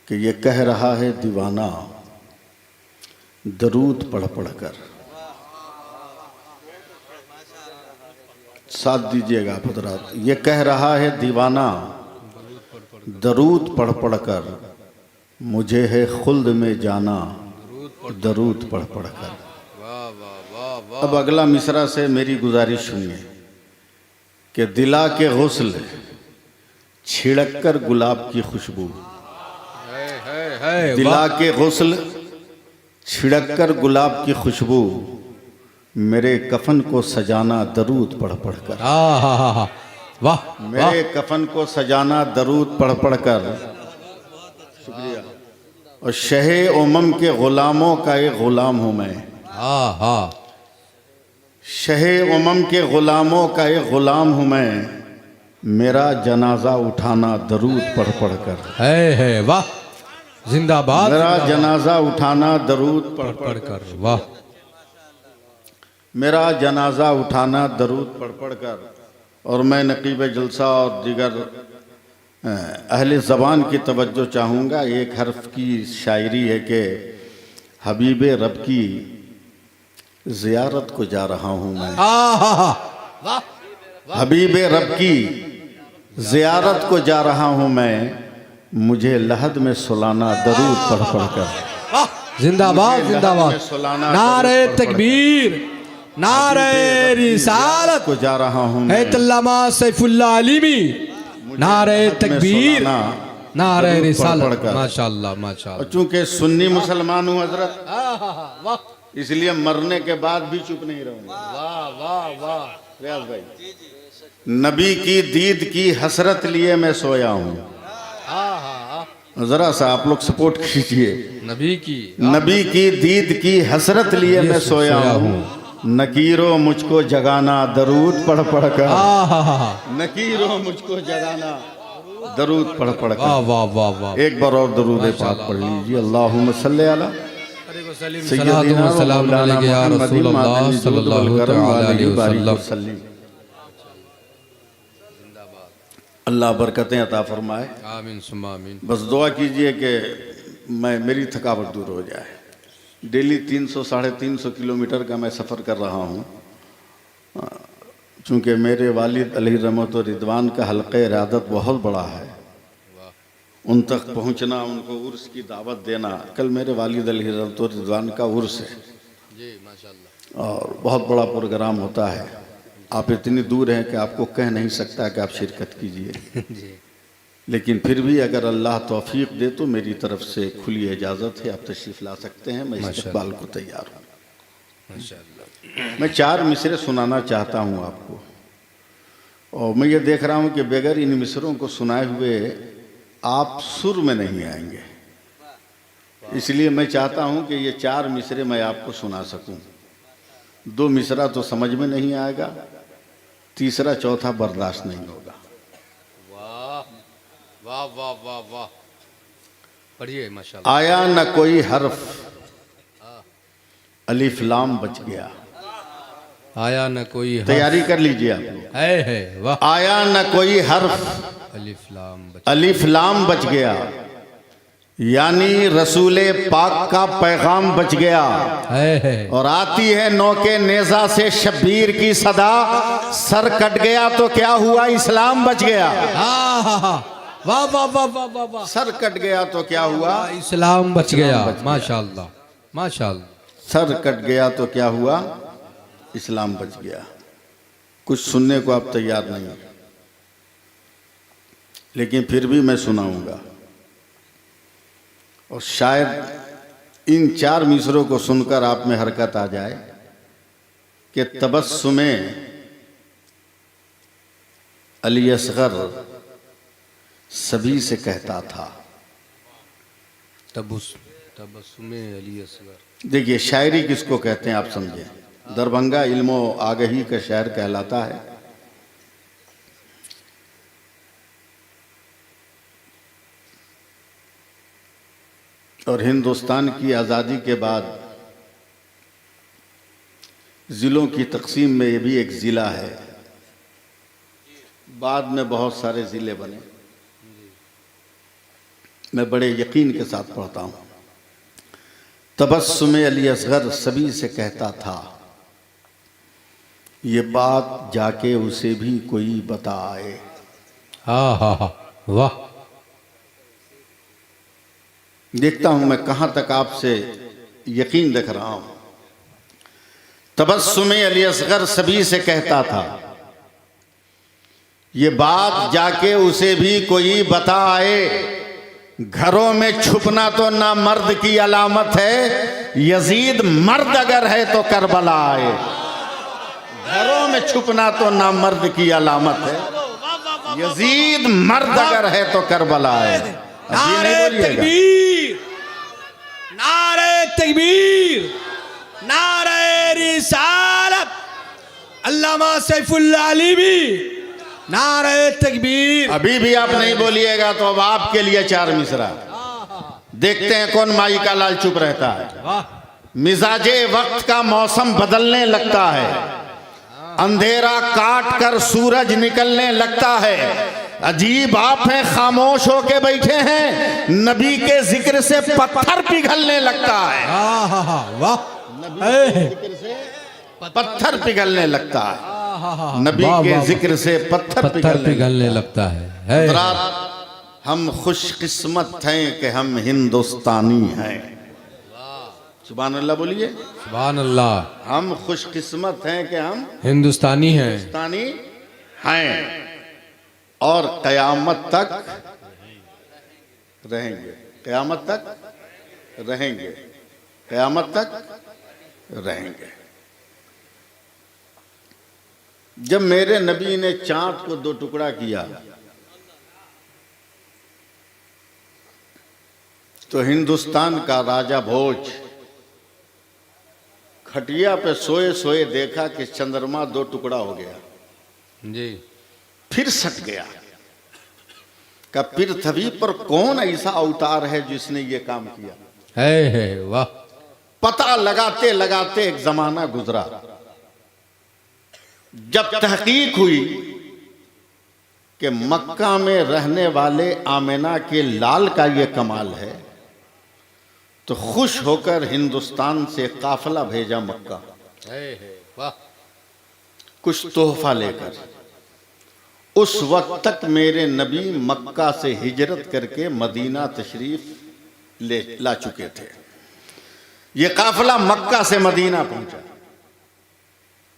कि ये कह रहा है दीवाना दरूद पढ़ पढ़ कर। साथ दीजिएगा आप हज़रात। ये कह रहा है दीवाना दरूद पढ़ पढ़ कर, मुझे है खुल्द में जाना दरूद पढ़ पढ़ कर। अब अगला मिसरा से मेरी गुजारिश सुनिए कि दिला के गुस्ल छिड़क कर गुलाब की खुशबू, दिला के गुस्ल छिड़क कर गुलाब की खुशबू, मेरे कफन को सजाना दरूद पढ़ पढ़ कर। वाह, मेरे कफन को सजाना दरूद पढ़ पढ़ कर। शुक्रिया। और शहे उमम के गुलामों का एक गुलाम हूँ मैं। शहे उमम के गुलामों का एक गुलाम हूँ मैं, मेरा जनाजा उठाना दरूद पढ़ पढ़ कर। है वाह, जिंदाबाद। मेरा जनाजा उठाना दरूद पढ़ पढ़ कर। वाह, मेरा जनाजा उठाना दरूद पढ़ पढ़ कर। और मैं नकीब जलसा और दीगर अहले ज़बान की तवज्जो चाहूँगा। एक हर्फ की शायरी है कि हबीब रब की ज़ियारत को जा रहा हूँ मैं। हबीब रब की ज़ियारत को जा रहा हूँ मैं, मुझे लहद में सुलाना दरूद पढ़ पढ़ कर। जिंदाबाद जिंदाबाद। नारे तकबीर, नारे रिसालत को जा रहा हूँ मैं। अल्लामा सैफुल्लाह अलीमी। नारे तकबीर, नारे रिसालत। माशाअल्लाह माशाअल्लाह। और चूंकि सुन्नी मुसलमान हूँ हजरत, इसलिए मरने के बाद भी चुप नहीं रहूंगा। वाह वाह वाह रियाज भाई, नबी की दीद की हसरत लिए मैं सोया हूँ। जरा सा आप लोग सपोर्ट कीजिए। नबी की दीद की हसरत लिए मैं सोया हूँ, नकीरो मुझको जगाना दरूद पढ़ पढ़ कर। नकीरो मुझको जगाना दरूद पढ़ पढ़ कर। वाह वाह वाह वाह। एक बार और दरूद पाक पढ़ लीजिए। अल्लाहुम्मा सल्ली अला सय्यदिना व मौलाना मुहम्मदिन मादनी जुद वल करम व अलैहि बारिक वसल्लम। अल्लाह बरकतें अता फरमाए। आमीन सुम्मा आमीन। बस दुआ कीजिए कि मेरी थकावट दूर हो जाए। डेली 300-350 किलोमीटर का मैं सफ़र कर रहा हूँ। चूँकि मेरे वालिद अलैहि रहमत व रिदवान का हल्क़े इरादत बहुत बड़ा है, उन तक पहुँचना, उनको उर्स की दावत देना। कल मेरे वालिद अलैहि रहमत व रिदवान का उर्स है जी, माशाअल्लाह। और बहुत बड़ा प्रोग्राम होता है। आप इतनी दूर हैं कि आपको कह नहीं सकता कि आप शिरकत कीजिए लेकिन फिर भी अगर अल्लाह तौफीक दे तो मेरी तरफ से खुली इजाज़त है, आप तशरीफ़ ला सकते हैं। मैं इस्तक़बाल को तैयार हूँ। मैं 4 मिसरे सुनाना चाहता हूँ आपको, और मैं ये देख रहा हूँ कि बगैर इन मिसरों को सुनाए हुए आप सुर में नहीं आएंगे, इसलिए मैं चाहता हूँ कि ये 4 मिसरे मैं आपको सुना सकूँ। 2 मिसरा तो समझ में नहीं आएगा, तीसरा चौथा बर्दाश्त नहीं होगा। वाह वाह वाह वाह, पढ़िए माशाअल्लाह। आया न कोई हर्फ अलिफ लाम बच गया। आया न कोई हर्फ। तैयारी कर लीजिए आप लोग। है वाह। आया न कोई हर्फ अलिफ लाम बच गया, यानी रसूले पाक का पैगाम बच गया। है। और आती है नौके नेजा से शब्बीर की सदा, सर कट गया तो क्या हुआ, इस्लाम बच गया। वाह वाह वाह वाह वाह वाह। सर कट गया तो क्या हुआ, इस्लाम बच गया। माशाअल्लाह माशाअल्लाह। सर कट गया तो क्या हुआ, इस्लाम बच गया। कुछ सुनने को आप तैयार नहीं, लेकिन फिर भी मैं सुनाऊंगा। और शायद इन 4 मिसरों को सुनकर आप में हरकत आ जाए कि तबस्सुमे अली असगर सभी से कहता था। तबस्सुमे अली असगर। देखिए शायरी किसको कहते हैं आप समझें। दरभंगा इल्मो आगही का शहर कहलाता है। और हिंदुस्तान की आज़ादी के बाद ज़िलों की तकसीम में ये भी एक ज़िला है। बाद में बहुत सारे ज़िले बने। मैं बड़े यकीन के साथ पढ़ता हूँ। तबस्सुम अली असगर सभी से कहता था, ये बात जाके उसे भी कोई बताए। हाँ हाँ हाँ, वाह। देखता हूं मैं कहां तक आपसे यकीन रख रहा हूं। तबस्सुम अली असगर सभी से कहता था, ये बात जाके उसे भी कोई बताए। घरों में छुपना तो ना मर्द की अलामत है, यजीद मर्द अगर है तो करबला आए। घरों में छुपना तो ना मर्द की अलामत है, यजीद मर्द अगर है तो करबला आए। नारे तकबीर, नारे तकबीर, नारे रिसालत, अल्लामा सैफुल्लाह अली भी नारे तकबीर। अभी भी आप नहीं बोलिएगा तो अब आपके लिए 4 मिसरा। देखते हैं कौन माई का लाल चुप रहता है। मिजाजे वक्त का मौसम बदलने लगता है, अंधेरा काट कर सूरज निकलने लगता है। अजीब आप हैं, खामोश होके बैठे हैं, नबी के जिक्र से पत्थर पिघलने लगता है। वाह, पत्थर पिघलने लगता है, नबी के जिक्र से पत्थर पिघलने लगता है। हज़रात, हम खुशकिस्मत हैं कि हम हिंदुस्तानी हैं। सुभान अल्लाह बोलिए। सुभान अल्लाह। हम खुशकिस्मत हैं कि हम हिंदुस्तानी हैं। हिंदुस्तानी हैं और क़यामत तक रहेंगे। क़यामत तक रहेंगे, क़यामत तक रहेंगे। जब मेरे नबी ने चांद को 2 टुकड़ा किया तो हिंदुस्तान का राजा भोज खटिया पे सोए सोए देखा कि चंद्रमा 2 टुकड़ा हो गया जी। फिर सट गया। का पृथ्वी पर कौन ऐसा अवतार है जिसने ये काम किया है वाह। पता लगाते लगाते एक जमाना गुजरा, जब तहकीक हुई कि मक्का में रहने वाले आमिना के लाल का ये कमाल है, तो खुश होकर हिंदुस्तान से काफिला भेजा मक्का, वाह। कुछ तोहफा लेकर। उस वक्त तक मेरे नबी मक्का से हिजरत करके मदीना तशरीफ ला चुके थे। ये काफिला मक्का से मदीना पहुंचा।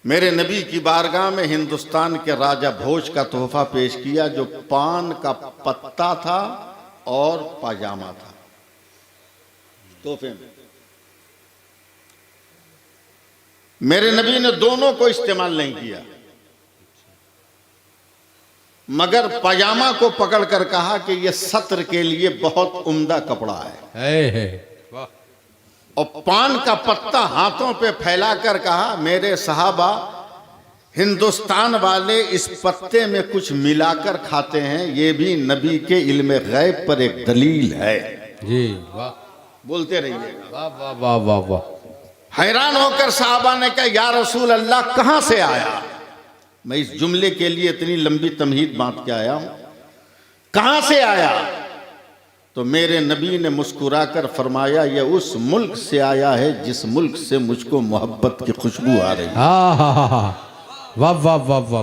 मेरे नबी की बारगाह में हिंदुस्तान के राजा भोज का तोहफा पेश किया, जो पान का पत्ता था और पाजामा था तोहफे में। मेरे नबी ने दोनों को इस्तेमाल नहीं किया, मगर पाजामा को पकड़कर कहा कि यह सत्र के लिए बहुत उम्दा कपड़ा है। वाह। और पान का पत्ता हाथों पे फैलाकर कहा, मेरे सहाबा हिंदुस्तान वाले इस पत्ते में कुछ मिलाकर खाते हैं, ये भी नबी के इल्म गैब पर एक दलील है। जी वाह। बोलते रहिए। वाह वाह वाह वाह वाह। हैरान होकर साहबा ने कहा, या रसूल अल्लाह कहां से आया? मैं इस जुमले के लिए इतनी लंबी तमहीद बांट के आया हूं, कहां से आया? तो मेरे नबी ने मुस्कुराकर फरमाया, यह उस मुल्क से आया है जिस मुल्क से मुझको मोहब्बत की खुशबू आ रही है। वाह वाह वाह वाह वाह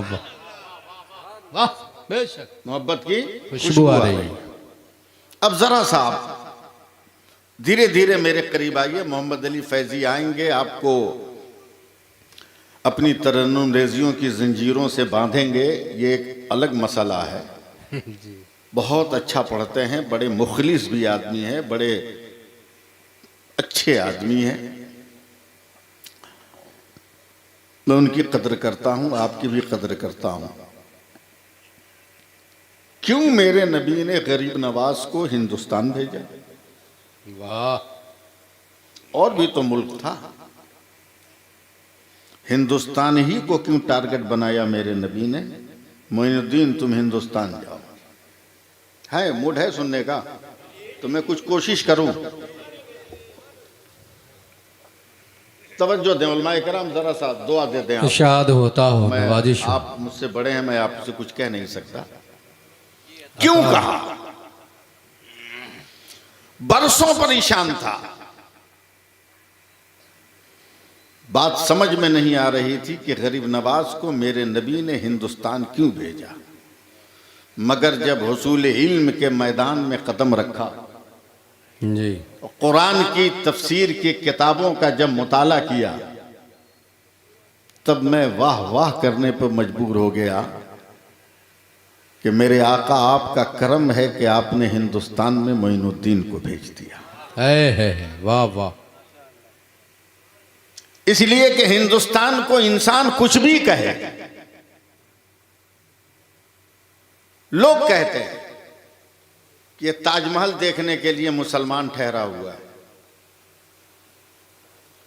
वाह। बेशक मोहब्बत की खुशबू आ रही है। अब जरा साहब धीरे धीरे मेरे करीब आइए। मोहम्मद अली फैजी आएंगे, आपको अपनी तरन्नुम रेजियों की जंजीरों से बांधेंगे। ये एक अलग मसला है। बहुत अच्छा पढ़ते हैं, बड़े मुखलिस भी आदमी हैं, बड़े अच्छे आदमी हैं। मैं उनकी कदर करता हूं, आपकी भी कदर करता हूं। क्यों मेरे नबी ने गरीब नवाज को हिंदुस्तान भेजा? वाह। और भी तो मुल्क था। हिंदुस्तान ही को क्यों टारगेट बनाया मेरे नबी ने? मोइनुद्दीन तुम हिंदुस्तान जाओ। है मूड है सुनने का तो मैं कुछ कोशिश करूं। तवज्जो दें उलमाए कराम, जरा सा दुआ देते हैं। इरशाद होता हो नवाजिश। आप मुझसे बड़े हैं, मैं आपसे कुछ कह नहीं सकता। क्यों कहा? बरसों परेशान था। बात समझ में नहीं आ रही थी कि गरीब नवाज को मेरे नबी ने हिंदुस्तान क्यों भेजा, मगर जब हुसूल इल्म के मैदान में कदम रखा, जी, कुरान की तफसीर की किताबों का जब मुताला किया, तब मैं वाह वाह करने पर मजबूर हो गया कि मेरे आका आपका करम है कि आपने हिंदुस्तान में मोइनुद्दीन को भेज दिया। है वाह वाह। इसलिए कि हिंदुस्तान को इंसान कुछ भी कहे, लोग कहते हैं कि ये ताजमहल देखने के लिए मुसलमान ठहरा हुआ है,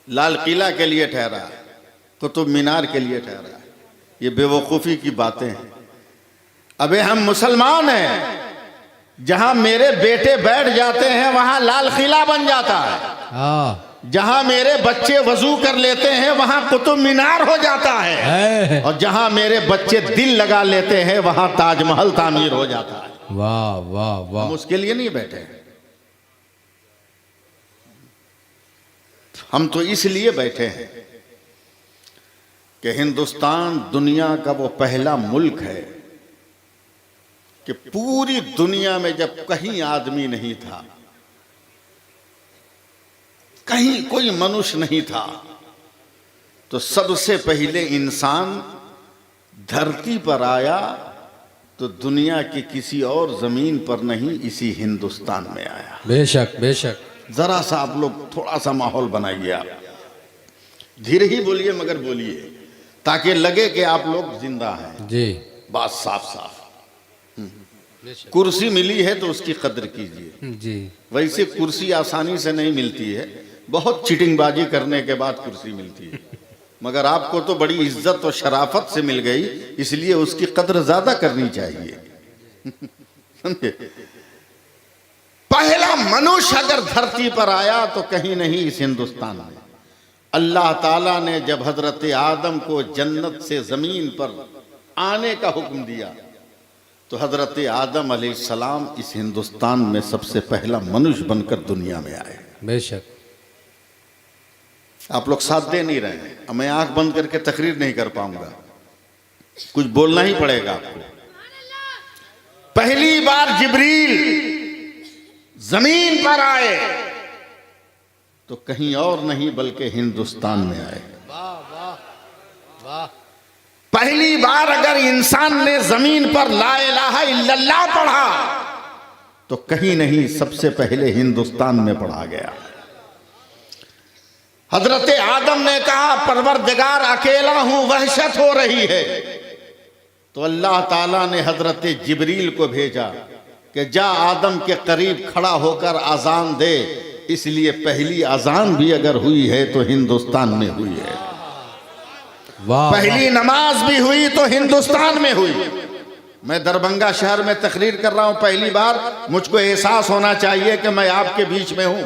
लाल किला के लिए ठहरा है, कुतुब मीनार के लिए ठहरा है। ये बेवकूफ़ी की बातें हैं। अबे हम मुसलमान हैं, जहां मेरे बेटे बैठ जाते हैं वहां लाल किला बन जाता है, हाँ जहां मेरे बच्चे वजू कर लेते हैं वहां कुतुब मीनार हो जाता है, और जहां मेरे बच्चे दिल लगा लेते हैं वहां ताजमहल तामीर हो जाता है। वाह वाह वाह। हम उसके लिए नहीं बैठे हैं, हम तो इसलिए बैठे हैं कि हिंदुस्तान दुनिया का वो पहला मुल्क है कि पूरी दुनिया में जब कहीं आदमी नहीं था, कहीं कोई मनुष्य नहीं था, तो सबसे पहले इंसान धरती पर आया तो दुनिया की किसी और जमीन पर नहीं, इसी हिंदुस्तान में आया। बेशक बेशक। जरा सा आप लोग थोड़ा सा माहौल बनाइए, आप धीरे ही बोलिए मगर बोलिए, ताकि लगे कि आप लोग जिंदा हैं। जी, बात साफ साफ। बेशक। कुर्सी मिली है तो उसकी कद्र कीजिए। जी, वैसे कुर्सी आसानी से नहीं मिलती है, बहुत चिटिंगबाजी करने के बाद कुर्सी मिलती है, मगर आपको तो बड़ी इज्जत और शराफत से मिल गई, इसलिए उसकी कद्र ज्यादा करनी चाहिए। समझे? पहला मनुष्य अगर धरती पर आया तो कहीं नहीं इस हिंदुस्तान में। अल्लाह ताला ने जब हजरत आदम को जन्नत से जमीन पर आने का हुक्म दिया, तो हजरत आदम अलैहिस्सलाम इस हिंदुस्तान में सबसे पहला मनुष्य बनकर दुनिया में आए। बेशक। आप लोग साथ दे नहीं रहे हैं, अब मैं आंख बंद करके तकरीर नहीं कर पाऊंगा, कुछ बोलना ही पड़ेगा आपको। पहली बार जिब्रील जमीन पर आए तो कहीं और नहीं बल्कि हिंदुस्तान में आए। वाह वाह वाह। पहली बार अगर इंसान ने जमीन पर ला इलाहा इल्लल्लाह पढ़ा तो कहीं नहीं, सबसे पहले हिंदुस्तान में पढ़ा गया। हजरत आदम ने कहा परवरदिगार अकेला हूं, वहशत हो रही है, तो अल्लाह ताला ने हजरत जिब्रील को भेजा कि जा आदम के करीब खड़ा होकर अजान दे। इसलिए पहली अजान भी अगर हुई है तो हिंदुस्तान में हुई है, वाह। पहली नमाज भी हुई तो हिंदुस्तान में हुई। मैं दरभंगा शहर में तकरीर कर रहा हूं पहली बार, मुझको एहसास होना चाहिए कि मैं आपके बीच में हूं।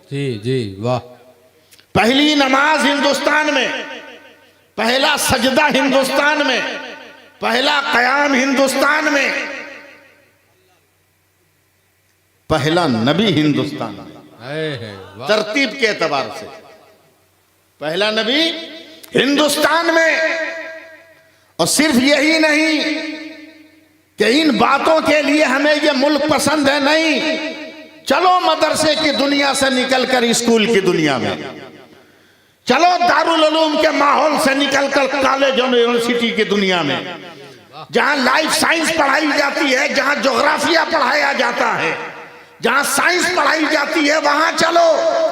जी जी वाह। पहली नमाज हिंदुस्तान में, पहला सजदा हिंदुस्तान में, पहला कयाम हिंदुस्तान में, पहला नबी हिंदुस्तान में। वाह। तरतीब के एतबार से पहला नबी हिंदुस्तान में। और सिर्फ यही नहीं कि इन बातों के लिए हमें ये मुल्क पसंद है, नहीं, चलो मदरसे की दुनिया से निकलकर स्कूल की दुनिया में, चलो दारुल उलूम के माहौल से निकलकर कॉलेज और यूनिवर्सिटी की दुनिया में, जहां लाइफ साइंस पढ़ाई जाती है, जहां ज्योग्राफिया पढ़ाया जाता है, जहां साइंस पढ़ाई जाती है, वहां चलो।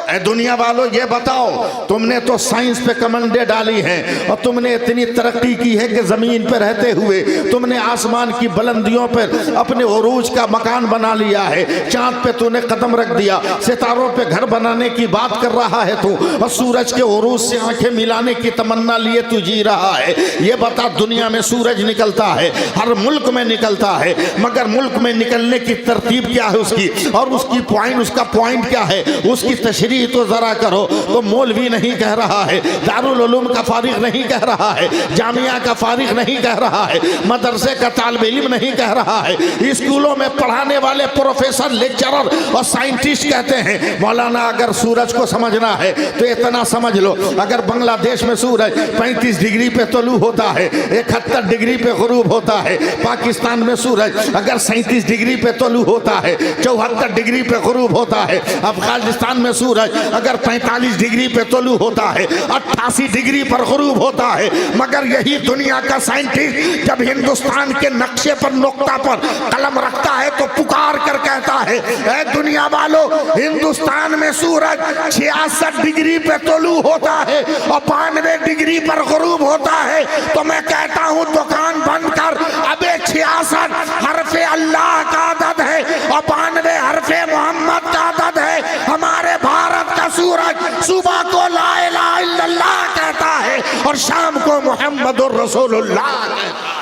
ए दुनिया वालों, ये बताओ, तुमने तो साइंस पे कमंडे डाली हैं और तुमने इतनी तरक्की की है कि जमीन पे रहते हुए तुमने आसमान की बुलंदियों पर अपने उरूज का मकान बना लिया है, चांद पे तूने कदम रख दिया, सितारों पे घर बनाने की बात कर रहा है तू, और सूरज के उरूज से आंखें मिलाने की तमन्ना लिए तू जी रहा है। ये बता, दुनिया में सूरज निकलता है, हर मुल्क में निकलता है, मगर मुल्क में निकलने की तरतीब क्या है उसकी, और उसका पॉइंट क्या है, उसकी तशरीह तो जरा करो। तो मौलवी नहीं कह रहा है, दारुल उलूम का फारिग नहीं कह रहा है, जामिया का फारिग नहीं कह रहा है, मदरसे का तालिब इल्म नहीं कह रहा है, स्कूलों में पढ़ाने वाले प्रोफेसर, लेक्चरर और साइंटिस्ट कहते हैं मौलाना अगर सूरज को समझना है तो इतना समझ लो, अगर बांग्लादेश में सूरज 35 डिग्री पे तलू होता है, 71 डिग्री पे गुरूब होता है, पाकिस्तान में सूरज अगर 37 डिग्री पे तलू होता है, 74 डिग्री पे गुरूब होता है, अफगानिस्तान में सूरज अगर 45 डिग्री पे तलू होता है, 88 डिग्री पर गुरूब होता है। मगर यही दुनिया का साइंटिस्ट जब हिंदुस्तान के नक्शे पर नुक्ता पर कलम रखता है तो पुकार कर कहता है, ऐ दुनिया वालों, हिंदुस्तान में सूरज 66 डिग्री पे तलू होता है और 92 डिग्री पर गुरूब होता है। तो मैं कहता हूं दुकान बंद कर, अबे 66 हरफे अल्लाह का अदद है और 92 हरफे मोहम्मद का अदद है। हमारे भारत का सूरज सुबह को ला इलाहा इल्लल्लाह कहता है और शाम को मुहम्मदुर रसूलुल्लाह कहता है।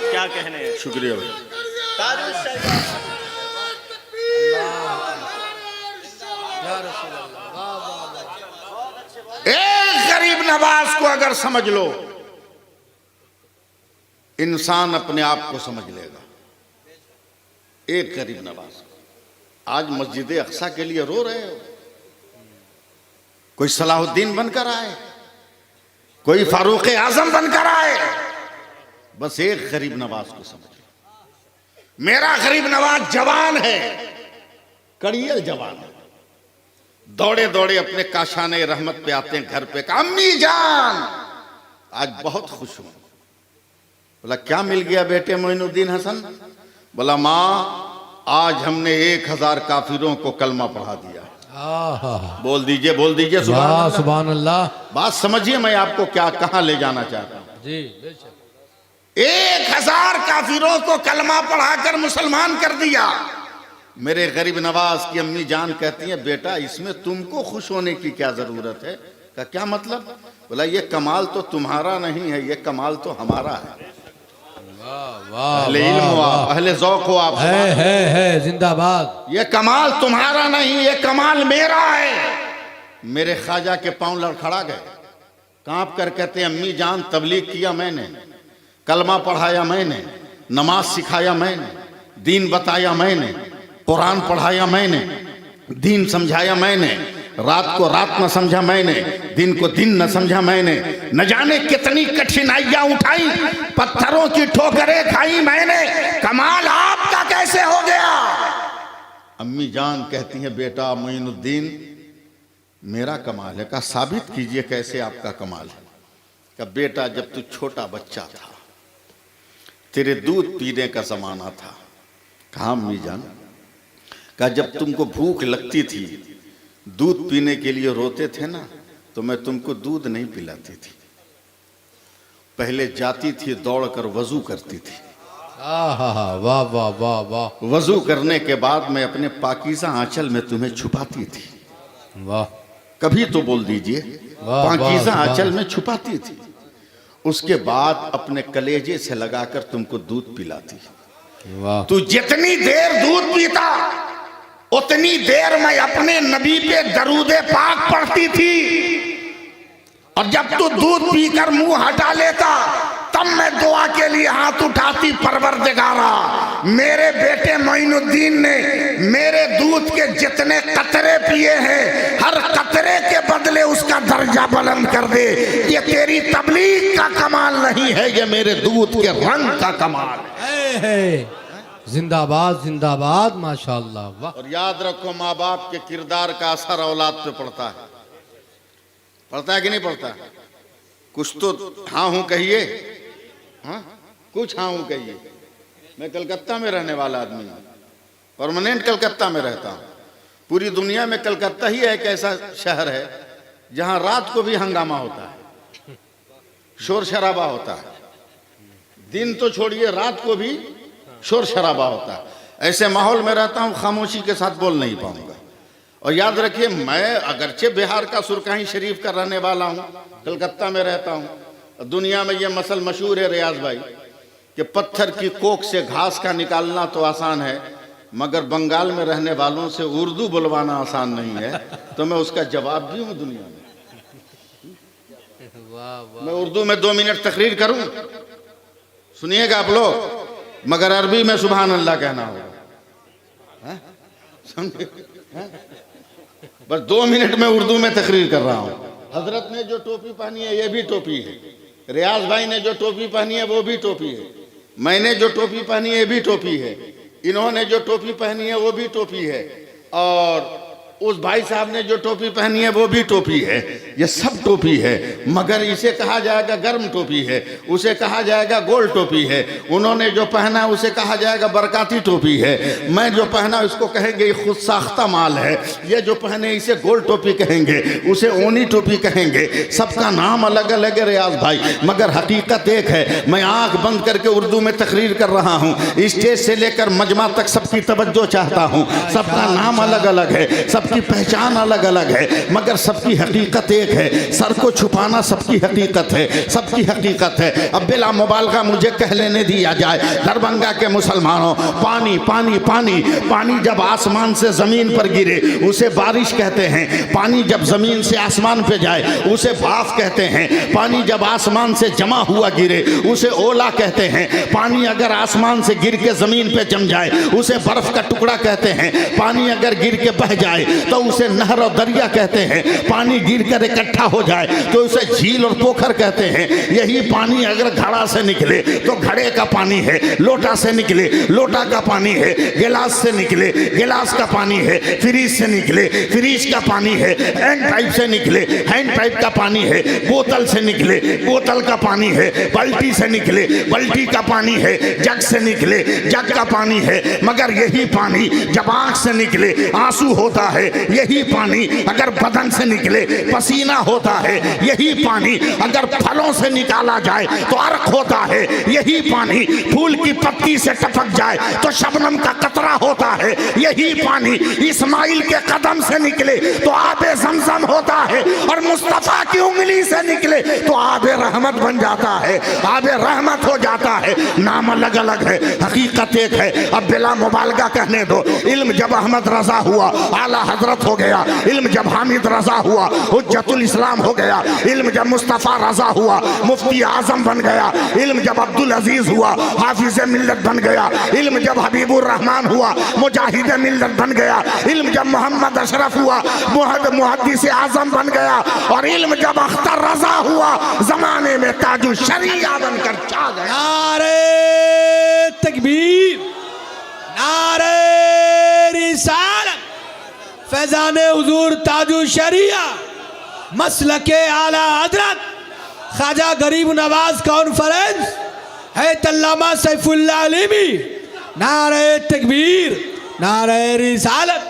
क्या कहने हैं। शुक्रिया भाई। एक गरीब नवाज को अगर समझ लो, इंसान अपने आप को समझ लेगा। एक गरीब नवाज, आज मस्जिद अक्सा के लिए रो रहे हो, कोई सलाहुद्दीन बनकर आए, कोई फारूक आजम बनकर आए, बस एक गरीब नवाज को समझ लो। मेरा गरीब नवाज जवान है, कड़ियल जवान है, दौड़े दौड़े अपने काशाने रहमत पे आते हैं घर पे, अम्मी जान आज बहुत खुश हूं। बोला क्या मिल गया बेटे मोइनुद्दीन हसन? बोला माँ आज हमने 1000 काफिरों को कलमा पढ़ा दिया। बोल दीजिए सुभान अल्लाह। बात समझिए, मैं आपको क्या कहां ले जाना चाहता हूं जी बेशक। 1000 काफिरों को कलमा पढ़ाकर मुसलमान कर दिया। मेरे गरीब नवाज की अम्मी जान कहती है बेटा इसमें तुमको खुश होने की क्या जरूरत है? का क्या मतलब? बोला ये कमाल तो तुम्हारा नहीं है, ये कमाल तो हमारा है। अहले इल्म हो आप, अहले ज़ौक़ हो आप, है जिंदाबाद। ये कमाल तुम्हारा नहीं, ये कमाल मेरा है। मेरे ख्वाजा के पांव लड़खड़ा गए, कांप कर कहते अम्मी जान तबलीग किया मैंने, कलमा पढ़ाया मैंने, नमाज सिखाया मैंने, दीन बताया मैंने, कुरान पढ़ाया मैंने, दीन समझाया मैंने, रात को रात न समझा मैंने, दिन को दिन न समझा मैंने, न जाने कितनी कठिनाइयां उठाई, पत्थरों की ठोकरें खाई मैंने, कमाल आपका कैसे हो गया? अम्मी जान कहती हैं बेटा मोइनुद्दीन मेरा कमाल है। का साबित कीजिए कैसे आपका कमाल है? का बेटा जब तू छोटा बच्चा था, तेरे दूध पीने का जमाना था। कहा अम्मी जान? का जब तुमको भूख लगती थी, दूध पीने के लिए रोते थे ना, तो मैं तुमको दूध नहीं पिलाती थी, पहले जाती थी दौड़कर वजू करती थी। वाह वाह वाह वाह। वजू करने के बाद मैं अपने पाकीज़ा आंचल में तुम्हें छुपाती थी। वाह। कभी तो बोल दीजिए, पाकीज़ा आंचल में छुपाती थी। उसके बाद अपने कलेजे से लगाकर तुमको दूध पिलाती। वाह। तू जितनी देर दूध पीता उतनी देर मैं अपने नबी पे दरूदे पाक पढ़ती थी, और जब तू दूध पीकर मुंह हटा लेता तब मैं दुआ के लिए हाथ उठाती, परवरदिगारा मेरे बेटे मोइनुद्दीन ने मेरे दूध के जितने कतरे पिए हैं, हर कतरे के बदले उसका दर्जा बुलंद कर दे। ये तेरी तबलीग का कमाल नहीं है, ये मेरे दूध के रंग का कमाल है। जिंदाबाद जिंदाबाद माशाअल्लाह। वाह। और याद रखो माँ बाप के किरदार का असर औलाद पे पड़ता है। पड़ता है कि नहीं पड़ता? कुछ तो हाँ हूं कहिए, हाँ कुछ हाँ हूं कहिए। मैं कलकत्ता में रहने वाला आदमी हूँ, परमानेंट कलकत्ता में रहता हूँ। पूरी दुनिया में कलकत्ता ही एक ऐसा शहर है जहाँ रात को भी हंगामा होता है, शोर शराबा होता है। दिन तो छोड़िए, रात को भी शोर शराबा होता है। ऐसे माहौल में रहता हूँ, खामोशी के साथ बोल नहीं पाऊंगा। और याद रखिए, मैं अगरचे बिहार का सुरकाही शरीफ का रहने वाला हूँ, कलकत्ता में रहता हूँ। दुनिया में ये मसल मशहूर है रियाज भाई कि पत्थर की कोख से घास का निकालना तो आसान है, मगर बंगाल में रहने वालों से उर्दू बुलवाना आसान नहीं है। तो मैं उसका जवाब भी हूँ दुनिया में। वाह वाह मैं उर्दू में 2 मिनट तकरीर करूं, सुनिएगा आप लोग, मगर अरबी में सुभान अल्लाह कहना होगा, हैं? समझे? हैं? बस 2 मिनट में उर्दू में तकरीर कर रहा हूं। हजरत ने जो टोपी पहनी है ये भी टोपी है, रियाज भाई ने जो टोपी पहनी है वो भी टोपी है, मैंने जो टोपी पहनी है ये भी टोपी है, इन्होंने जो टोपी पहनी है वो भी टोपी है, और उस भाई साहब ने जो टोपी पहनी है वो भी टोपी है। ये सब टोपी है, मगर इसे कहा जाएगा गर्म टोपी है, उसे कहा जाएगा गोल टोपी है, उन्होंने जो पहना उसे कहा जाएगा बरकाती टोपी है, मैं जो पहना इसको कहेंगे खुद साख्ता माल है, ये जो पहने इसे गोल टोपी कहेंगे, उसे ओनी टोपी कहेंगे। सबका नाम अलग अलग है रियाज भाई, मगर हकीकत एक है। मैं आंख बंद करके उर्दू में तकरीर कर रहा हूँ, स्टेज से लेकर मजमा तक सबकी तवज्जो चाहता हूँ। सबका नाम अलग अलग है, सबकी पहचान अलग अलग है, मगर सबकी हकीकत एक है। सर को छुपाना सबकी हकीकत है, सबकी हकीकत है। अब बिला मुबालगा मुझे कह लेने दिया जाए, दरभंगा के मुसलमानों, पानी पानी पानी पानी जब आसमान से जमीन पर गिरे उसे बारिश कहते हैं, पानी जब जमीन से आसमान पे जाए उसे भाफ कहते हैं, पानी जब आसमान से जमा हुआ गिरे उसे ओला कहते हैं, पानी अगर आसमान से गिर के जमीन पे जम जाए उसे बर्फ का टुकड़ा कहते हैं, पानी अगर गिर के बह जाए तो उसे नहर और दरिया कहते हैं, पानी गिर कर इकट्ठा हो जाए तो उसे झील और पोखर कहते हैं। यही पानी अगर घड़ा से निकले तो घड़े का पानी है, लोटा से निकले लोटा का पानी है, गिलास से निकले गिलास का पानी है, फ्रिज से निकले फ्रिज का पानी है, हैंड पाइप से निकले हैंड पाइप का पानी है, बोतल से निकले बोतल का पानी है, बाल्टी से निकले बाल्टी का पानी है, जग से निकले जग का पानी है। मगर यही पानी जब आंख से निकले आंसू होता है, यही पानी अगर बदन से निकले पसीना होता है, यही पानी अगर फलों से निकाला जाए तो अर्क होता है, यही पानी फूल की पत्ती से टपक जाए तो शबनम का कतरा होता है, यही पानी इस्माइल के कदम से निकले तो आबे ज़मज़म होता है, और मुस्तफा की उंगली से निकले तो आबे रहमत बन जाता है, आबे रहमत हो जाता है। नाम अलग अलग है, हकीकत एक है। अब बिला मुबालगा कहने दो, इल्म जब अहमद रजा हुआ आला हजरत हो गया, इल्म जब हामिद रजा हुआ हुज्जतुल इस्लाम हो गया, इल्म जब मुस्तफ़ा रजा हुआ मुफ्ती आजम बन गया, इल्म जब अब्दुल अजीज हुआ हाफिज मिल्लत बन गया, इल्म जब हबीबुर रहमान हुआ मुजाहिद मिल्लत बन गया, इल्म जब मोहम्मद अशरफ हुआ मुहद्दिस आजम बन गया, और इल्म जब अख्तर रजा हुआ जमाने में ताजु शरिया बनकर छा गया। नारे तकबीर, नारे रिसालत, फैजाने हुजूर ताजु शरिया, मसलके आला हजरत ख्वाजा गरीब नवाज कॉन्फ्रेंस है तल्लामा सैफुल्लाह अलीमी। नारे तकबीर, नारे रिसालत।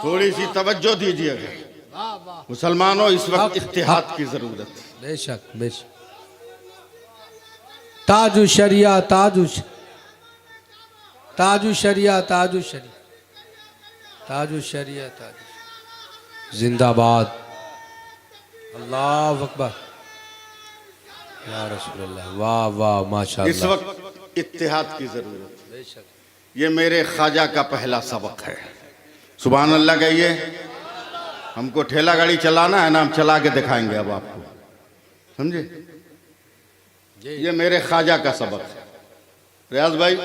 थोड़ी सी तवज्जो दीजिएगा मुसलमानों, इस वक्त इत्तेहाद की जरूरत है। बेशक बेशक। ताजु शरिया, ताजु शरिया, ताजु शरिया, ताजु शरिया, ताजु जिंदाबाद। अल्लाह अकबर, या रसूलल्लाह। वाह वाह माशाअल्लाह। इस वक्त इत्तेहाद की जरूरत है। बेशक। ये मेरे ख्वाजा का पहला सबक है। सुभान अल्लाह कहिए। हमको ठेला गाड़ी चलाना है ना, हम चला के दिखाएंगे अब आपको, समझे। ये मेरे ख्वाजा का सबक है। रियाज भाई,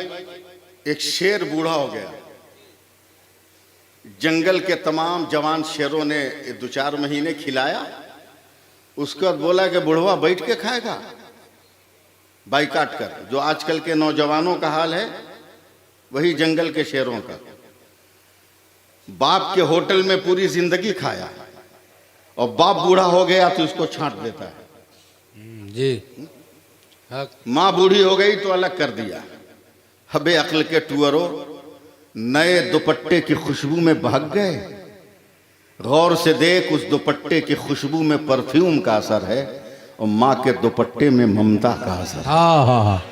एक शेर बूढ़ा हो गया, जंगल के तमाम जवान शेरों ने 2-4 महीने खिलाया, उसके बाद बोला कि बुढ़वा बैठ के खाएगा, बाइकाट कर। जो आजकल के नौजवानों का हाल है वही जंगल के शेरों का। बाप के होटल में पूरी जिंदगी खाया और बाप बूढ़ा हो गया तो उसको छांट देता है जी। माँ बूढ़ी हो गई तो अलग कर दिया। हबे अक्ल के टूअरों, नए दुपट्टे की खुशबू में भाग गए। गौर से देख, उस दुपट्टे की खुशबू में परफ्यूम का असर है और माँ के दुपट्टे में ममता का असर है। हाँ हाँ हाँ।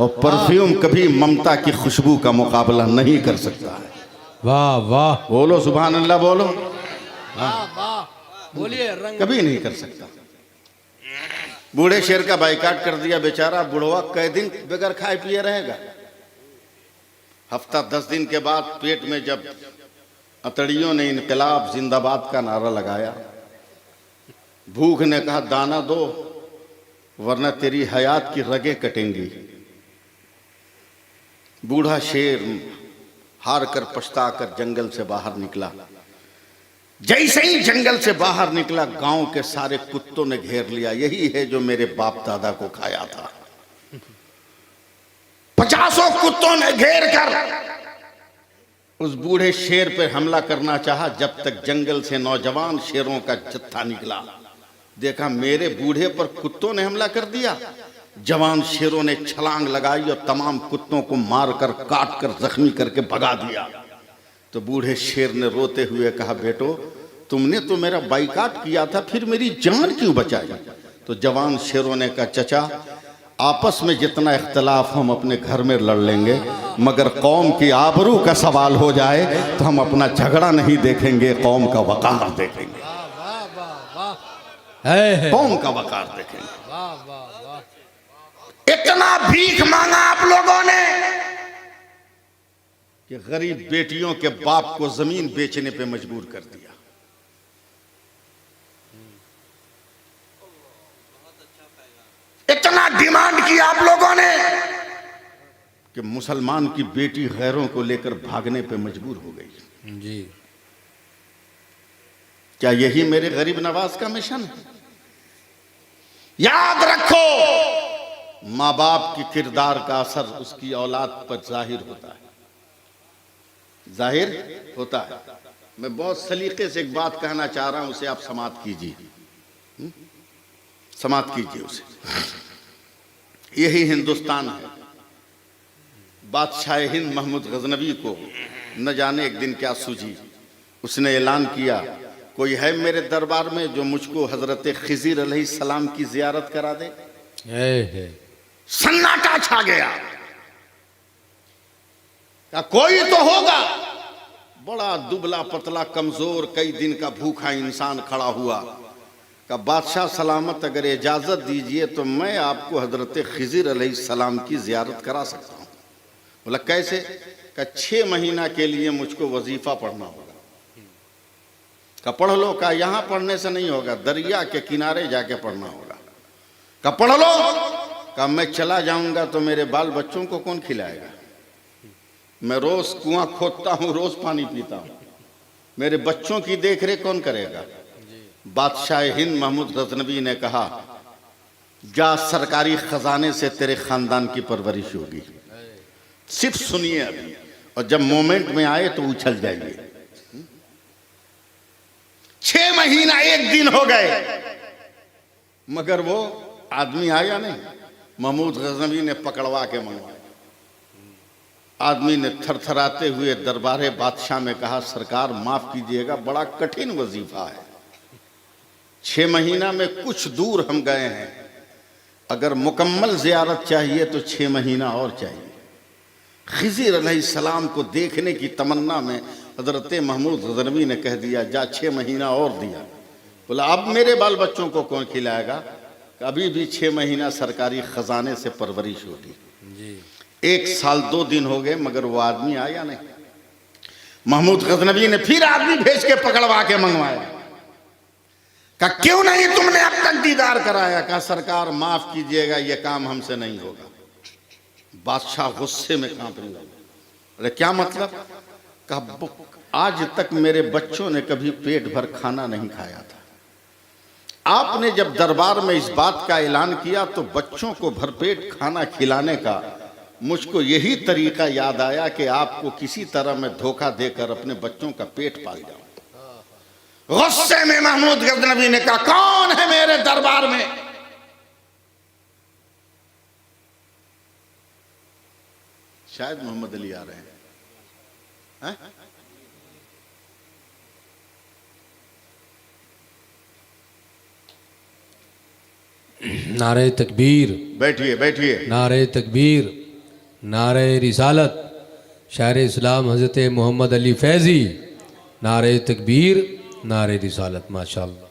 और परफ्यूम कभी ममता की खुशबू का मुकाबला नहीं कर सकता है। वाह वाह। बोलो सुभान अल्लाह, बोलो। वाह वाह बोलिए रंग कभी नहीं कर सकता। बूढ़े शेर का बाइकाट कर दिया बेचारा, बुढ़वा कई दिन बगैर खाए पिए रहेगा। हफ्ता 10 दिन के बाद पेट में जब अतड़ियों ने इनकलाब जिंदाबाद का नारा लगाया, भूख ने कहा दाना दो वरना तेरी हयात की रगें कटेंगी। बूढ़ा शेर हार कर पछता कर जंगल से बाहर निकला। जैसे ही जंगल से बाहर निकला, गांव के सारे कुत्तों ने घेर लिया। यही है जो मेरे बाप दादा को खाया था। 50 कुत्तों ने घेर कर उस बूढ़े शेर पर हमला करना चाहा। जब तक जंगल से नौजवान शेरों का जत्था निकला, देखा मेरे बूढ़े पर कुत्तों ने हमला कर दिया। जवान शेरों ने छलांग लगाई और तमाम कुत्तों को मारकर काट कर जख्मी करके भगा दिया। तो बूढ़े शेर ने रोते हुए कहा, बेटो तुमने तो मेरा बाइकाट किया था, फिर मेरी जान क्यों बचाई? तो जवान शेरों ने कहा, चचा आपस में जितना इख्तलाफ हम अपने घर में लड़ लेंगे, मगर कौम की आबरू का सवाल हो जाए तो हम अपना झगड़ा नहीं देखेंगे, कौम का वकार देखेंगे। वाह वाह वाह कौम का वकार देखेंगे। वाह वाह वाह इतना भीख मांगा आप लोगों ने कि गरीब बेटियों के बाप को जमीन बेचने पे मजबूर कर दिया। इतना डिमांड किया आप लोगों ने कि मुसलमान की बेटी गैरों को लेकर भागने पे मजबूर हो गई। जी क्या यही मेरे गरीब नवाज का मिशन है? याद रखो, माँ बाप की किरदार का असर उसकी औलाद पर जाहिर होता है, जाहिर होता है। मैं बहुत सलीके से एक बात कहना चाह रहा हूं, उसे आप समाप्त कीजिए, समाप्त कीजिए उसे। यही हिंदुस्तान है। बादशाह हिंद महमूद गजनवी को न जाने एक दिन क्या सूझी, उसने ऐलान किया, कोई है मेरे दरबार में जो मुझको हजरत खिज़िर अलैहिस्सलाम की जियारत करा दे। सन्नाटा छा गया। क्या कोई तो होगा? बड़ा दुबला पतला कमजोर कई दिन का भूखा इंसान खड़ा हुआ। का बादशाह सलामत, अगर इजाजत दीजिए तो मैं आपको हजरत खिज़िर अलैहिस्सलाम की जियारत करा सकता हूँ। बोला कैसे? का 6 महीना के लिए मुझको वजीफा पढ़ना होगा। का पढ़ लो। का यहाँ पढ़ने से नहीं होगा, दरिया के किनारे जाके पढ़ना होगा। का पढ़ लो। का मैं चला जाऊंगा तो मेरे बाल बच्चों को कौन खिलाएगा? मैं रोज कुआं खोदता हूँ, रोज पानी पीता हूँ, मेरे बच्चों की देखरेख कौन करेगा? बादशाह हिंद महमूद गजनवी ने कहा, जा सरकारी खजाने से तेरे खानदान की परवरिश होगी। सिर्फ सुनिए अभी, और जब मोमेंट में आए तो उछल जाइए। 6 महीना 1 दिन हो गए, मगर वो आदमी आया नहीं। महमूद गजनवी ने पकड़वा के मंगवाया। आदमी ने थरथराते हुए दरबारे बादशाह में कहा, सरकार माफ कीजिएगा, बड़ा कठिन वजीफा है। 6 महीना में कुछ दूर हम गए हैं, अगर मुकम्मल जियारत चाहिए तो 6 महीना और चाहिए। खिज़िर अलैहिस्सलाम को देखने की तमन्ना में हजरत महमूद गजनवी ने कह दिया, जा 6 महीना और दिया। बोला अब मेरे बाल बच्चों को कौन खिलाएगा? अभी भी 6 महीना सरकारी खजाने से परवरिश होगी। 1 साल 2 दिन हो गए, मगर वो आदमी आया नहीं। महमूद गजनवी ने फिर आदमी भेज के पकड़वा के मंगवाया। का क्यों नहीं तुमने अब तक दीदार कराया? कहा सरकार माफ कीजिएगा, ये काम हमसे नहीं होगा। बादशाह गुस्से में कांपने लगा। अरे क्या मतलब? कहा आज तक मेरे बच्चों ने कभी पेट भर खाना नहीं खाया था। आपने जब दरबार में इस बात का ऐलान किया तो बच्चों को भरपेट खाना खिलाने का मुझको यही तरीका याद आया कि आपको किसी तरह मैं धोखा देकर अपने बच्चों का पेट पाल जाऊं। गुस्से में महमूद गजनवी ने कहा, कौन है मेरे दरबार में? शायद मोहम्मद अली आ रहे हैं, हैं? नारे तकबीर, बैठिए बैठिए। नारे तकबीर, नारे रिसालत, शायर इस्लाम हज़रत मोहम्मद अली फैज़ी, नारे तकबीर, नारे रिसालत माशाअल्लाह।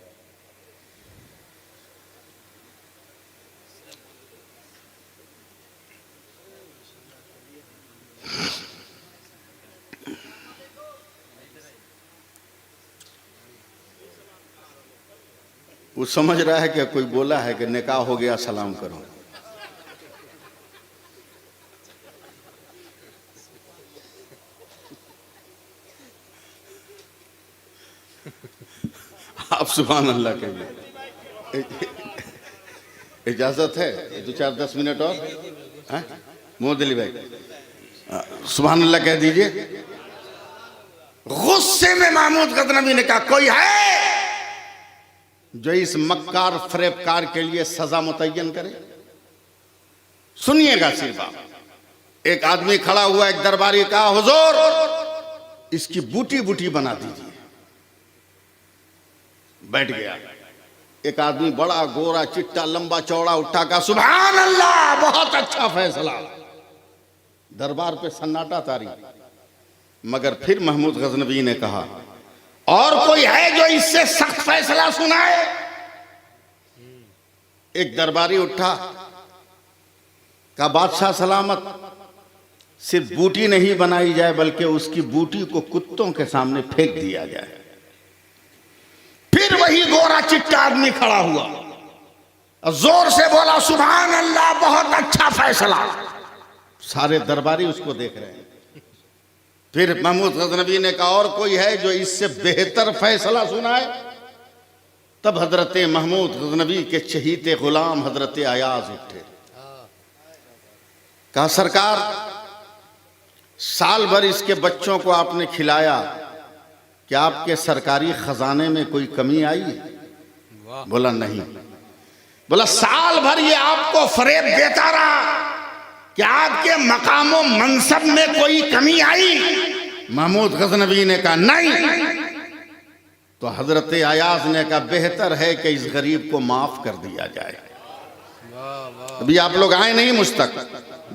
वो समझ रहा है कि कोई बोला है कि निकाह हो गया सलाम करो। आप सुभान अल्लाह कहिए। इजाजत है 2-4-10 मिनट और? मोहम्मद अली भाई सुभान अल्लाह कह दीजिए। गुस्से में महमूद गजनवी ने कहा कोई है जो इस मक्कार फरेबकार के लिए सजा मुतय्यन करे? सुनिएगा सिर्फ आप। एक आदमी खड़ा हुआ, एक दरबारी कहा हुजूर इसकी बूटी बूटी बना दीजिए। बैठ गया। एक आदमी बड़ा गोरा चिट्टा लंबा चौड़ा उठा का सुभान अल्लाह बहुत अच्छा फैसला। दरबार पे सन्नाटा तारी। मगर फिर महमूद गजनवी ने कहा और कोई है जो इससे सख्त फैसला सुनाए? एक दरबारी उठा का बादशाह सलामत, सिर्फ बूटी नहीं बनाई जाए बल्कि उसकी बूटी को कुत्तों के सामने फेंक दिया जाए। फिर वही गोरा चिट्टा आदमी खड़ा हुआ और जोर से बोला सुभान अल्लाह बहुत अच्छा फैसला। सारे दरबारी उसको देख रहे हैं। फिर महमूद गजनवी ने कहा और कोई है जो इससे बेहतर फैसला सुनाए? तब हजरत महमूद गजनवी के चहीते गुलाम हजरत अयाज उठे। कहा सरकार साल भर इसके बच्चों को आपने खिलाया, क्या आपके सरकारी खजाने में कोई कमी आई? बोला नहीं। बोला साल भर ये आपको फरेब देता रहा, क्या आपके मकामो मनसब में कोई कमी आई? महमूद गजनवी ने कहा नहीं। तो हजरत अयाज ने कहा बेहतर है कि इस गरीब को माफ कर दिया जाए। अभी आप लोग आए नहीं मुझ तक।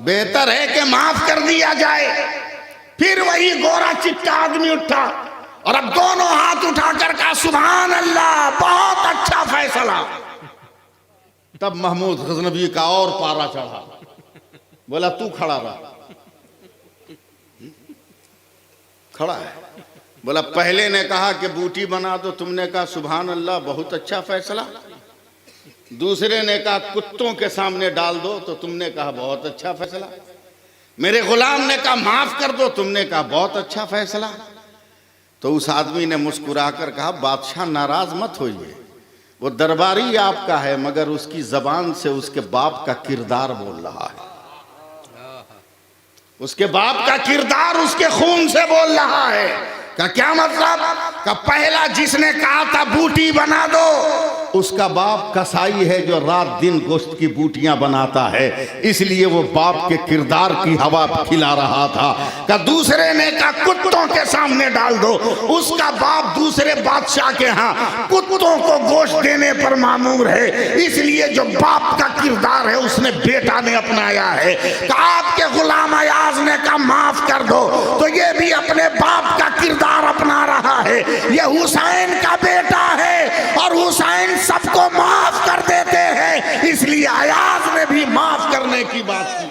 बेहतर है कि माफ कर दिया जाए। फिर वही गोरा चिट्टा आदमी उठा और अब दोनों हाथ उठाकर कहा सुभान अल्लाह बहुत अच्छा फैसला। तब महमूद गजनवी का और पारा चढ़ा। बोला तू खड़ा रहा। खड़ा है। बोला पहले ने कहा कि बूटी बना दो, तुमने कहा सुभान अल्लाह बहुत अच्छा फैसला। दूसरे ने कहा कुत्तों के सामने डाल दो, तो तुमने कहा बहुत अच्छा फैसला। मेरे गुलाम ने कहा माफ कर दो, तुमने कहा बहुत अच्छा फैसला। तो उस आदमी ने मुस्कुराकर कहा बादशाह नाराज मत होइए, वो दरबारी आपका है मगर उसकी जबान से उसके बाप का किरदार बोल रहा है। उसके बाप का किरदार उसके खून से बोल रहा है। का क्या मतलब? का पहला जिसने कहा था बूटी बना दो, उसका बाप कसाई है जो रात दिन गोश्त की बूटियां बनाता है, इसलिए वो बाप के किरदार की हवा खिला रहा था। का दूसरे ने कहा कुत्तों के सामने डाल दो, उसका बाप दूसरे बादशाह के यहाँ कुत्तों को गोश्त देने पर मामूर है, इसलिए जो बाप का किरदार है उसने बेटा ने अपनाया है। का आपके गुलाम अयाज ने कहा माफ कर दो, तो ये भी अपने बाप का किरदार अपना रहा है। ये हुसैन का बेटा है और हुसैन सबको माफ कर देते हैं, इसलिए अयाज ने भी माफ करने की बात की।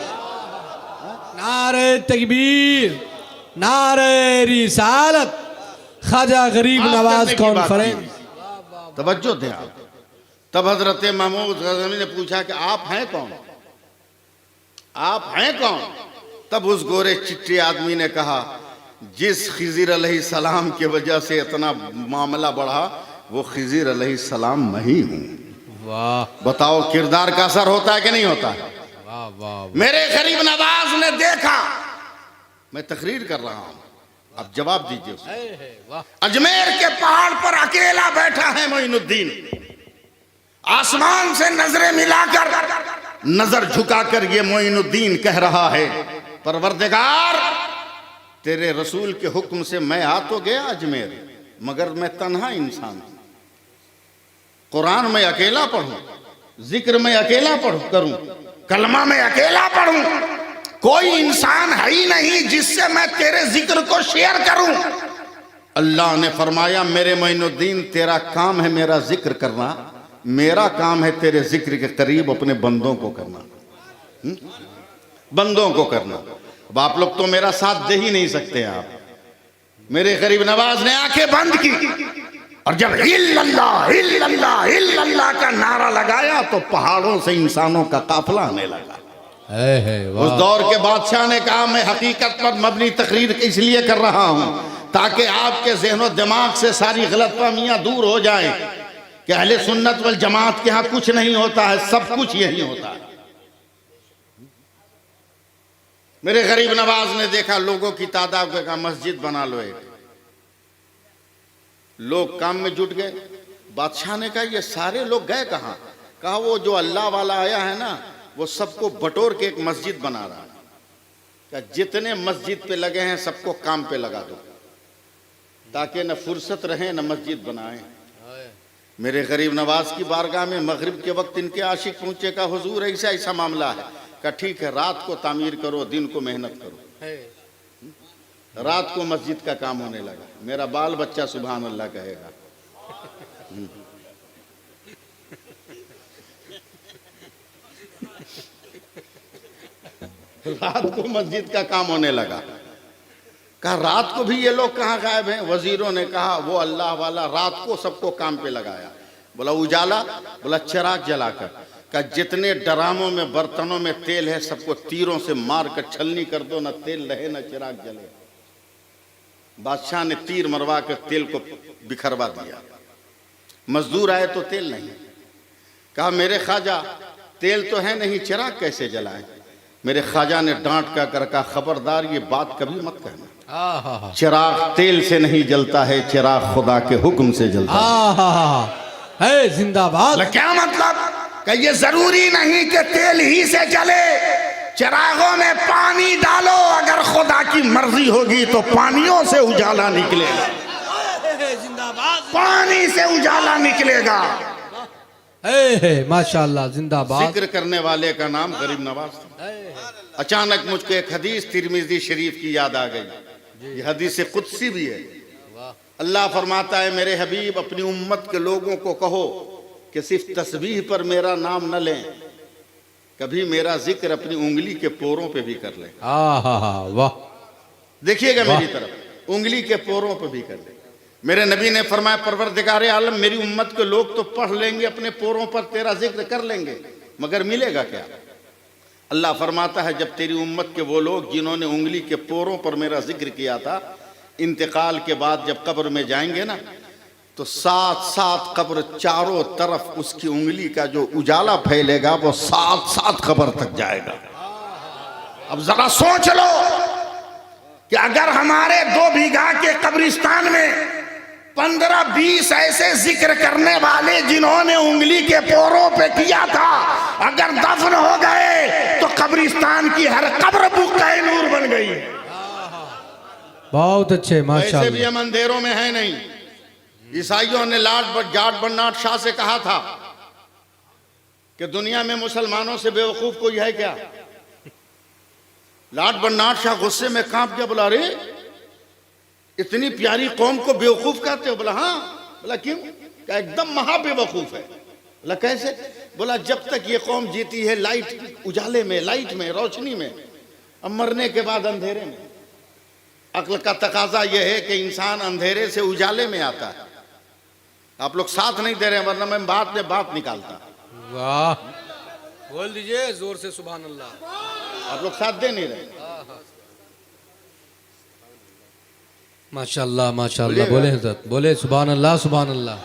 नारे तकबीर, नारे रिसालत, ख्वाजा गरीब नवाज कॉन्फ्रेंस। तवज्जो दें आप। तब हजरत महमूद गजनवी ने पूछा कि आप हैं कौन? आप हैं कौन? तब उस गोरे चिट्टे आदमी ने कहा जिस खिज़िर अलैहिस्सलाम की वजह से इतना मामला बढ़ा वो खिज़िर अलैहिस्सलाम मैं ही हूं। वाह। बताओ किरदार का असर होता है कि नहीं होता है? वाह वाह। मेरे गरीब नवाज ने देखा, मैं तकरीर कर रहा हूं, अब जवाब दीजिए उसे। अजमेर के पहाड़ पर अकेला बैठा है मोइनुद्दीन, आसमान से नजरें मिलाकर नजर झुकाकर ये मोइनुद्दीन कह रहा है परवरदिगार तेरे रसूल के हुक्म से मैं आ तो गया अजमेर, मगर मैं तन्हा इंसान हूं। कुरान में अकेला पढ़ूं, जिक्र में अकेला करूं, कलमा में अकेला पढ़ूं, कोई इंसान है ही नहीं जिससे मैं तेरे जिक्र को शेयर करूं। अल्लाह ने फरमाया मेरे मोइनुद्दीन तेरा काम है मेरा जिक्र करना, मेरा काम है तेरे जिक्र के करीब अपने बंदों को करना। बंदों को करना। अब आप लोग तो मेरा साथ दे ही नहीं सकते। आप मेरे गरीब नवाज ने आंखें बंद की और जब इल्लल्लाह इल्लल्लाह इल्लल्लाह का नारा लगाया तो पहाड़ों से इंसानों का काफिला आने लगा। उस दौर के बादशाह ने कहा मैं हकीकत पर मबनी तकरीर इसलिए कर रहा हूं ताकि आपके ज़हनो दिमाग से सारी गलतफहमियां दूर हो जाएं कि अहले सुन्नत वल जमात के यहाँ कुछ नहीं होता है, सब कुछ यही होता है। मेरे गरीब नवाज ने देखा लोगों की तादाद को, कहा मस्जिद बना लो एक। लोग काम में जुट गए। बादशाह ने कहा ये सारे लोग गए कहाँ? कहा वो जो अल्लाह वाला आया है ना वो सबको बटोर के एक मस्जिद बना रहा है। कहा जितने मस्जिद पे लगे हैं सबको काम पे लगा दो ताकि न फुर्सत रहे न मस्जिद बनाए। मेरे गरीब नवाज की बारगाह में मगरिब के वक्त इनके आशिक पहुंचे। का हुजूर ऐसा ऐसा मामला है। का ठीक है रात को तामीर करो दिन को मेहनत करो। रात को मस्जिद का काम होने लगा। मेरा बाल बच्चा सुभान अल्लाह कहेगा। रात को मस्जिद का काम होने लगा। कहा रात को भी ये लोग कहाँ गायब हैं? वजीरों ने कहा वो अल्लाह वाला रात को सबको काम पे लगाया। बोला उजाला? बोला चिराग जलाकर। कहा जितने ड्रामों में बर्तनों में तेल है सबको तीरों से मार कर छलनी कर दो, न तेल रहे न चिराग जले। बादशाह ने तीर मरवा कर तेल को बिखरवा दिया। मजदूर आए तो तेल नहीं। कहा मेरे ख्वाजा तेल तो है नहीं चिराग कैसे जलाएं? मेरे ख्वाजा ने डांट कर कहा खबरदार ये बात कभी मत कहना। चिराग तेल से नहीं जलता है, चिराग खुदा के हुक्म से जलता है। जिंदाबाद। क्या मतलब? कि ये जरूरी नहीं कि तेल ही से जले, चिरागों में पानी डालो, अगर खुदा की मर्जी होगी तो पानियों से उजाला निकलेगा। जिंदाबाद। पानी से उजाला निकलेगा। माशाअल्लाह जिंदाबाद। जिक्र करने वाले का नाम गरीब नवाज था। अचानक मुझको एक हदीस तिरमिज़ी शरीफ की याद आ गई। ये हदीस कुदसी भी है। अल्लाह फरमाता है मेरे हबीब अपनी उम्मत के लोगों को कहो कि सिर्फ तस्बीह पर मेरा नाम न लें, कभी मेरा जिक्र अपनी उंगली के पोरों पे भी कर लें। वाह। देखिएगा मेरी तरफ, उंगली के पोरों पे भी कर लें। मेरे नबी ने फरमाया परवरदिगार आलम मेरी उम्मत के लोग तो पढ़ लेंगे अपने पोरों पर तेरा जिक्र कर लेंगे, मगर मिलेगा क्या? अल्लाह फरमाता है जब तेरी उम्मत के वो लोग जिन्होंने उंगली के पोरों पर मेरा जिक्र किया था इंतकाल के बाद जब कब्र में जाएंगे ना तो साथ साथ कब्र चारों तरफ उसकी उंगली का जो उजाला फैलेगा वो साथ साथ कब्र तक जाएगा। अब जरा सोच लो कि अगर हमारे 2 बीघा के कब्रिस्तान में 15-20 ऐसे जिक्र करने वाले जिन्होंने उंगली के पोरों पे किया था अगर दफन हो गए तो कब्रिस्तान की हर कब्र बुक्का नूर बन गई। बहुत अच्छे माशाअल्लाह। ऐसे भी हम अंधेरों में है नहीं। ईसाइयों ने जाट बन्नाट शाह से कहा था कि दुनिया में मुसलमानों से बेवकूफ कोई है क्या? लाट बन्नाट शाह गुस्से में कांप गया। बोला अरे इतनी प्यारी कौम को बेवकूफ कहते हो? बोला हाँ। बोला क्यों? क्या एकदम महा बेवकूफ है। बोला कैसे? बोला जब तक ये कौम जीती है लाइट उजाले में, लाइट में, रोशनी में, अब मरने के बाद अंधेरे में। अक्ल का तकाजा यह है कि इंसान अंधेरे से उजाले में आता है। आप लोग साथ नहीं दे रहे हैं वरना मैं बात में बात निकालता। वाह बोल दीजिए जोर से सुभान अल्लाह। आप लोग साथ दे नहीं रहे। माशाअल्लाह माशाअल्लाह। बोले हजरत बोले सुभान अल्लाह सुभान अल्लाह।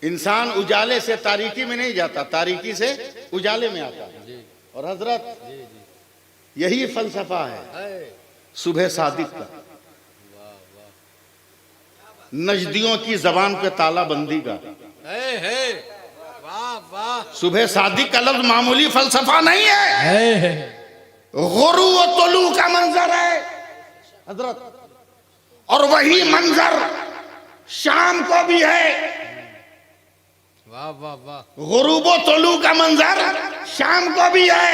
इंसान उजाले से तारीकी में नहीं जाता, तारीकी से उजाले में आता है। और हजरत यही फलसफा है सुबह सादिक का, नजदियों की जबान पे तालाबंदी का। वाह वाह। सुबह सादिक का लफ्ज मामूली फलसफा नहीं है। गुरु व तुलू का मंजर है हजरत, और वही मंजर शाम को भी है। वाह वाह वाह। गुरूब व तुलू का मंजर शाम को भी है।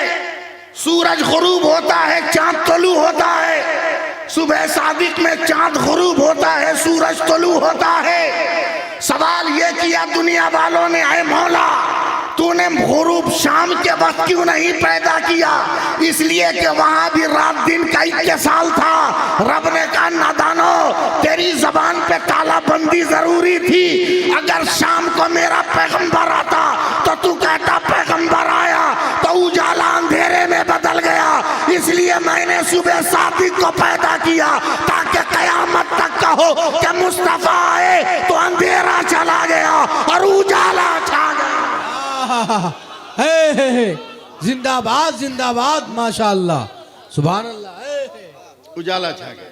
सूरज गुरूब होता है, चांद तुलू होता है। सुबह सादिक में चांद गुरूब होता है, सूरज तुलू होता है। सवाल ये किया दुनिया वालों ने, ऐ मौला तूने गुरूब शाम के वक्त क्यों नहीं पैदा किया? इसलिए कि वहां भी रात दिन का इत्तेसाल था। रब ने कहा नादानो, तेरी जबान पे तालाबंदी जरूरी थी। अगर शाम को मेरा पैगंबर आता तो तू कहता पैगंबर आया, तो उजाला अंधेरे में बदल गया। इसलिए मैंने सुबह सादिक को पैदा किया ताकि कयामत तक कहो कि मुस्तफा आए तो अंधेरा चला गया और उजाला छा गया। हे जिंदाबाद जिंदाबाद, माशाअल्लाह, सुभान अल्लाह। उजाला छा गया।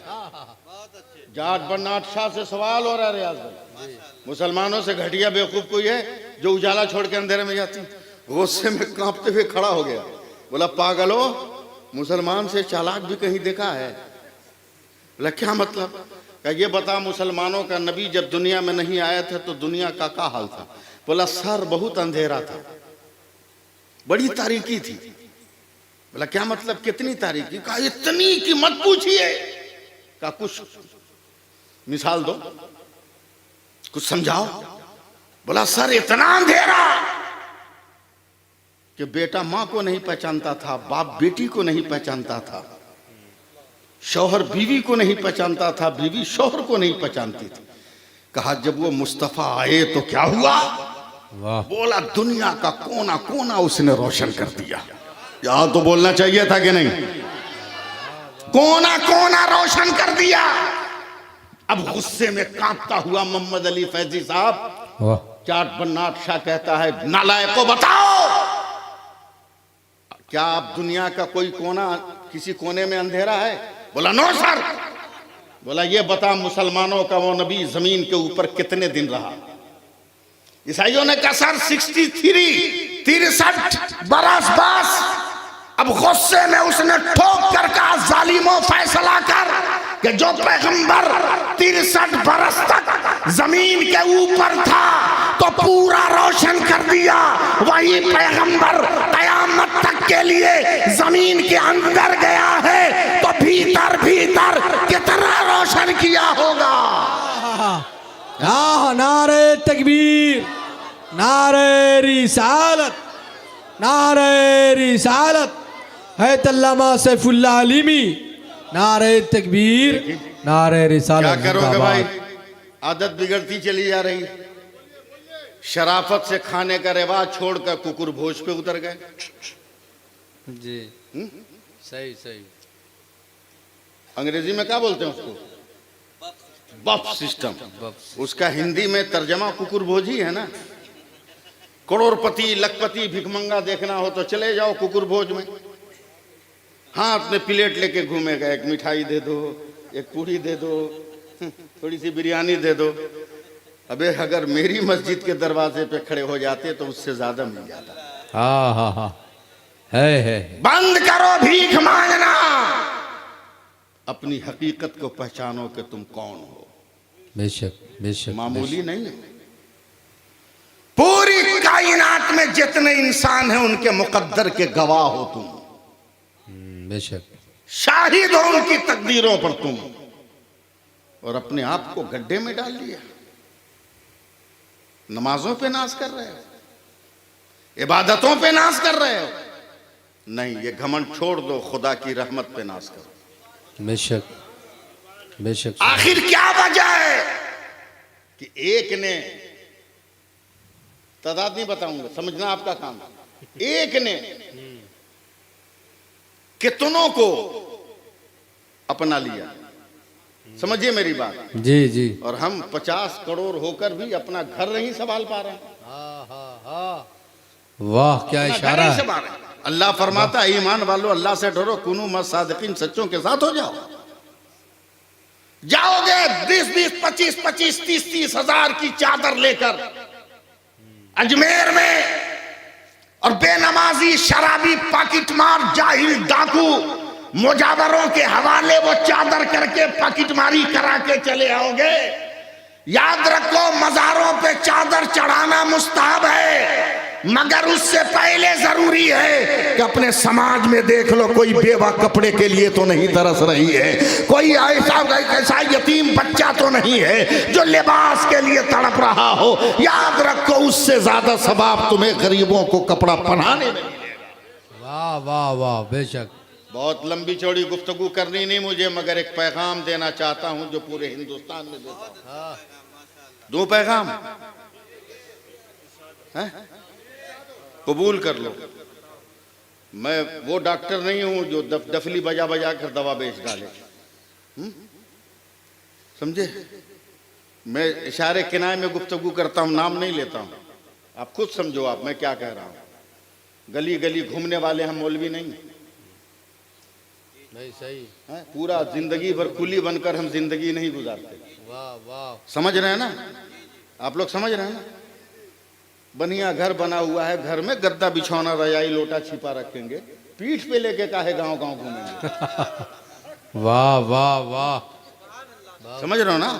जाट बन्नाट शाह से सवाल हो रहा है रियाज भाई, मुसलमानों से घटिया बेवकूफ कोई है जो उजाला छोड़ के अंधेरे में जाती? गुस्से में कांपते हुए खड़ा हो गया, बोला पागलो, मुसलमान से चालाक भी कहीं देखा है? बोला क्या मतलब? क्या ये बता, मुसलमानों का नबी जब दुनिया में नहीं आया था तो दुनिया का क्या हाल था? बोला सर बहुत अंधेरा था, बड़ी तारीकी थी। बोला क्या मतलब, कितनी तारीकी? कहा इतनी कि मत पूछिए। कहा कुछ मिसाल दो, कुछ समझाओ। बोला सर इतना अंधेरा कि बेटा मां को नहीं पहचानता था, बाप बेटी को नहीं पहचानता था, शौहर बीवी को नहीं पहचानता था, बीवी शौहर को नहीं पहचानती थी। कहा जब वो मुस्तफा आए तो क्या हुआ? वाह। बोला दुनिया का कोना कोना उसने रोशन कर दिया। यहां तो बोलना चाहिए था कि नहीं? कोना कोना रोशन कर दिया। अब गुस्से में कांपता हुआ मोहम्मद अली फैजी साहब, वाह। जाट बन्नाट शाह कहता है नालायक को बताओ, क्या आप दुनिया का कोई कोना, किसी कोने में अंधेरा है? बोला नो सर। बोला ये बता, मुसलमानों का वो नबी जमीन के ऊपर कितने दिन रहा? ईसाइयों ने कहा सर 63 बरस बस। अब गुस्से में उसने ठोक कर कहा जालिमों फैसला कर कि जो पैगंबर 63 बरस तक जमीन के ऊपर था तो पूरा रोशन कर दिया, वही पैगंबर कयामत तक के लिए जमीन के अंदर गया है तो भीतर भीतर कितना रोशन किया होगा। नारे तकबीर, नारे रिसालत, नारे रिसालत है तल्लामा सैफुल्लाह अलीमी, नारे तकबीर, नारे रिसालत। क्या करोगे भाई, आदत बिगड़ती चली जा रही। शराफत से खाने का रिवाज छोड़कर कुकुर भोज पे उतर गए। जी सही सही। अंग्रेजी में क्या बोलते हैं उसको? Buffet system. उसका हिंदी में तर्जमा कुकुर भोज ही है ना। करोड़पति लखपति भिखमंगा देखना हो तो चले जाओ कुकुर भोज में। हाँ अपने प्लेट लेके घूमेगा, एक मिठाई दे दो, एक पूरी दे दो, थोड़ी सी बिरयानी दे दो। अबे अगर मेरी मस्जिद के दरवाजे पे खड़े हो जाते तो उससे ज्यादा मिल जाता। हाँ हाँ हाँ, है। बंद करो भीख मांगना, अपनी हकीकत को पहचानो कि तुम कौन हो। बेशक बेशक, मामूली नहीं है। पूरी कायनात में जितने इंसान हैं उनके मुकद्दर के गवाह हो तुम, बेशक। शाहिद हो उनकी तकदीरों पर तुम, और अपने आप को गड्ढे में डाल लिया। नमाजों पे नाश कर रहे हो, इबादतों पे नाश कर रहे हो। नहीं, ये घमंड छोड़ दो, खुदा की रहमत पे नाश करो। बेशक बेशक। आखिर क्या वजह है कि एक ने, तादाद नहीं बताऊंगा, समझना आपका काम। एक ने कितनों को अपना लिया, समझिए मेरी बात। जी जी। और हम 50 करोड़ होकर भी अपना घर नहीं संभाल पा रहे हैं। वाह क्या अपना इशारा घर नहीं है। संभाल रहे हैं। अल्लाह फरमाता है ईमान वालों अल्लाह से डरो, कुनू मसादिकीन, सच्चों के साथ हो जाओ। जाओगे 20-20, 25-25, 30-30 हजार की चादर लेकर अजमेर में, और बेनमाजी शराबी पाकिटमार जाहिल डाकू मुजावरों के हवाले वो चादर करके पाकिटमारी करा के चले आओगे। याद रखो मजारों पे चादर चढ़ाना मुस्ताहब है, मगर उससे पहले जरूरी है कि अपने समाज में देख लो कोई बेवा कपड़े के लिए तो नहीं तरस रही है, कोई ऐसा यतीम बच्चा तो नहीं है जो लिबास के लिए तड़प रहा हो। याद रखो उससे ज्यादा सवाब तुम्हें गरीबों को कपड़ा पहनाने में। वाह वाह वाह, बेशक। बहुत लंबी चौड़ी गुफ्तगू करनी नहीं मुझे, मगर एक पैगाम देना चाहता हूं जो पूरे हिंदुस्तान में देता हूं। दो पैगाम है? कबूल कर लो। मैं वो डॉक्टर नहीं हूं जो डफली बजा बजा कर दवा बेच डाले, समझे? मैं इशारे किनारे में गुफ्तगू करता हूं, नाम नहीं लेता हूं। आप खुद समझो आप मैं क्या कह रहा हूं। गली गली घूमने वाले हम मौलवी नहीं, नहीं सही है? पूरा जिंदगी भर कुली बनकर हम जिंदगी नहीं गुजारते। वाह वाह, समझ रहे हैं ना आप लोग, समझ रहे हैं ना? बढ़िया घर बना हुआ है, घर में गद्दा बिछौना रजाई लोटा छिपा रखेंगे, पीठ पे लेके काहे गांव गांव घूमेंगे। वाह वाह वाह, समझ रहे हो ना?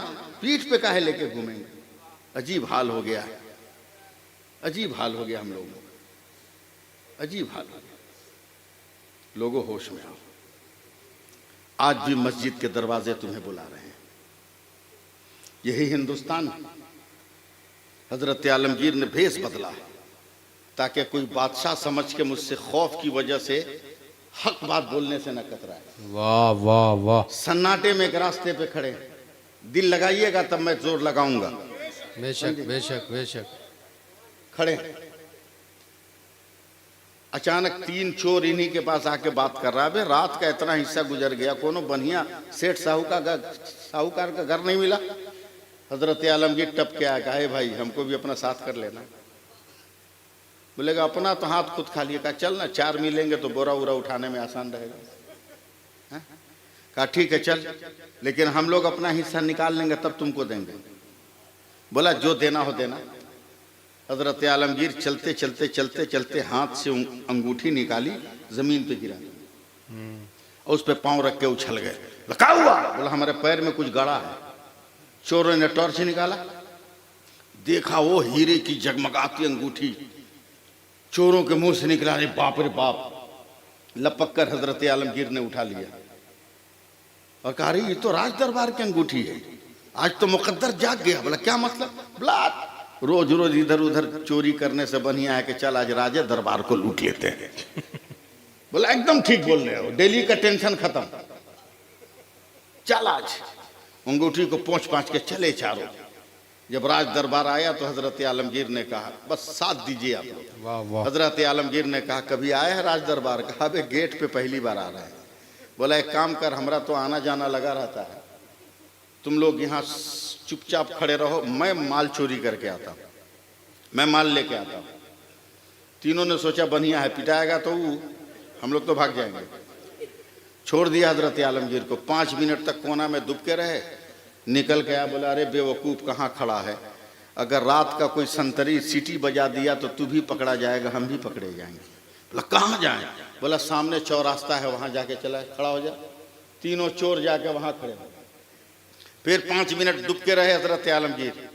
पीठ पे काहे लेके घूमेंगे। अजीब हाल हो गया है, अजीब हाल हो गया हम लोगों का, अजीब हाल हो गया। लोगों होश में आओ। आज भी मस्जिद के दरवाजे तुम्हें बुला रहे हैं। यही हिंदुस्तान। हजरत आलमगीर ने भेष बदला ताकि कोई बादशाह समझ के मुझसे खौफ की वजह से हक बात बोलने से न कतराए। वाह वाह वाह, सन्नाटे में एक रास्ते पे खड़े, दिल लगाइएगा तब मैं जोर लगाऊंगा। बेशक बेशक बेशक। खड़े, अचानक तीन चोर इन्हीं के पास आके बात कर रहा है। रात का इतना हिस्सा गुजर गया, कोनो बढ़िया सेठ साहूकार का घर नहीं मिला। हजरत आलमगीर टप के आया, कहा भाई हमको भी अपना साथ कर लेना। बोलेगा अपना तो हाथ खुद खा लिए। कहा चल ना, चार मिलेंगे तो बोरा उरा उठाने में आसान रहेगा। कहा ठीक है चल, लेकिन हम लोग अपना हिस्सा निकाल लेंगे तब तुमको देंगे। बोला जो देना हो देना। हजरत आलमगीर चलते चलते चलते चलते हाथ से अंगूठी निकाली, जमीन पे गिरा और उस पे पांव रख के उछल गए। क्या हुआ? बोला हमारे पैर में कुछ गड़ा है। चोरों ने टॉर्च निकाला, देखा वो हीरे की जगमगाती अंगूठी चोरों के मुंह से निकला। अरे बाप रे बाप। लपक कर हजरत आलमगीर ने उठा लिया और कहा ये तो राज दरबार की अंगूठी है, आज तो मुकद्दर जाग गया। बोला क्या मतलब? बोला रोज रोज इधर उधर चोरी करने से बढ़िया है कि चल आज राजे दरबार को लूट लेते हैं। बोला एकदम ठीक बोल रहे हो, डेली का टेंशन खत्म। चल आज अंगूठी को पोंछ पाँच के चले चारों। जब राज दरबार आया तो हजरत आलमगीर ने कहा बस साथ दीजिए आप लोग। वाह वाह, हजरत आलमगीर ने कहा कभी आया है राज दरबार? कहा बे गेट पे पहली बार आ रहा है। बोला एक काम कर, हमरा तो आना जाना लगा रहता है, तुम लोग यहाँ चुपचाप खड़े रहो, मैं माल चोरी करके आता हूँ, मैं माल लेके आता हूँ। तीनों ने सोचा बढ़िया है, पिटाएगा तो हम लोग तो भाग जाएंगे। छोड़ दिया हजरत आलमगीर को। 5 मिनट तक कोना में दुबके रहे, निकल के आया। बोला अरे बेवकूफ़ कहाँ खड़ा है, अगर रात का कोई संतरी सीटी बजा दिया तो तू भी पकड़ा जाएगा, हम भी पकड़े जाएंगे। बोला कहाँ जाएं? बोला सामने चौरास्ता है, वहाँ जाके चला, खड़ा हो जा। तीनों चोर जाके वहाँ खड़े हो। फिर 5 मिनट दुबके रहे हजरत आलमगीर।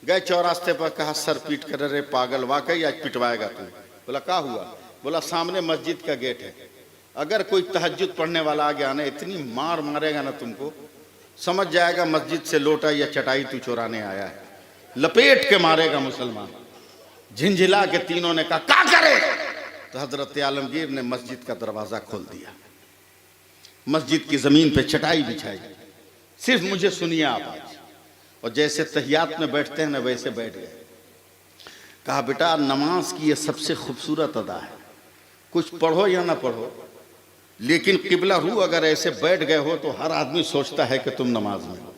गए चौरास्ते पर, कहा सर पीट कर, अरे पागल वाकई आज पिटवाएगा तू। बोला क्या हुआ? बोला सामने मस्जिद का गेट है, अगर कोई तहज्जुद पढ़ने वाला आ गया ना, इतनी मार मारेगा ना तुमको, समझ जाएगा मस्जिद से लोटा या चटाई तू चुराने आया है, लपेट के मारेगा मुसलमान। झिंझिला के तीनों ने कहा क्या करे? तो हजरत आलमगीर ने मस्जिद का दरवाजा खोल दिया, मस्जिद की जमीन पे चटाई बिछाई। सिर्फ मुझे सुनिए आप आज। और जैसे तहियात में बैठते हैं ना वैसे बैठ गए। कहा बेटा नमाज की ये सबसे खूबसूरत अदा है, कुछ पढ़ो या ना पढ़ो, लेकिन किबला रू अगर ऐसे बैठ गए हो तो हर आदमी सोचता है कि तुम नमाज में हो।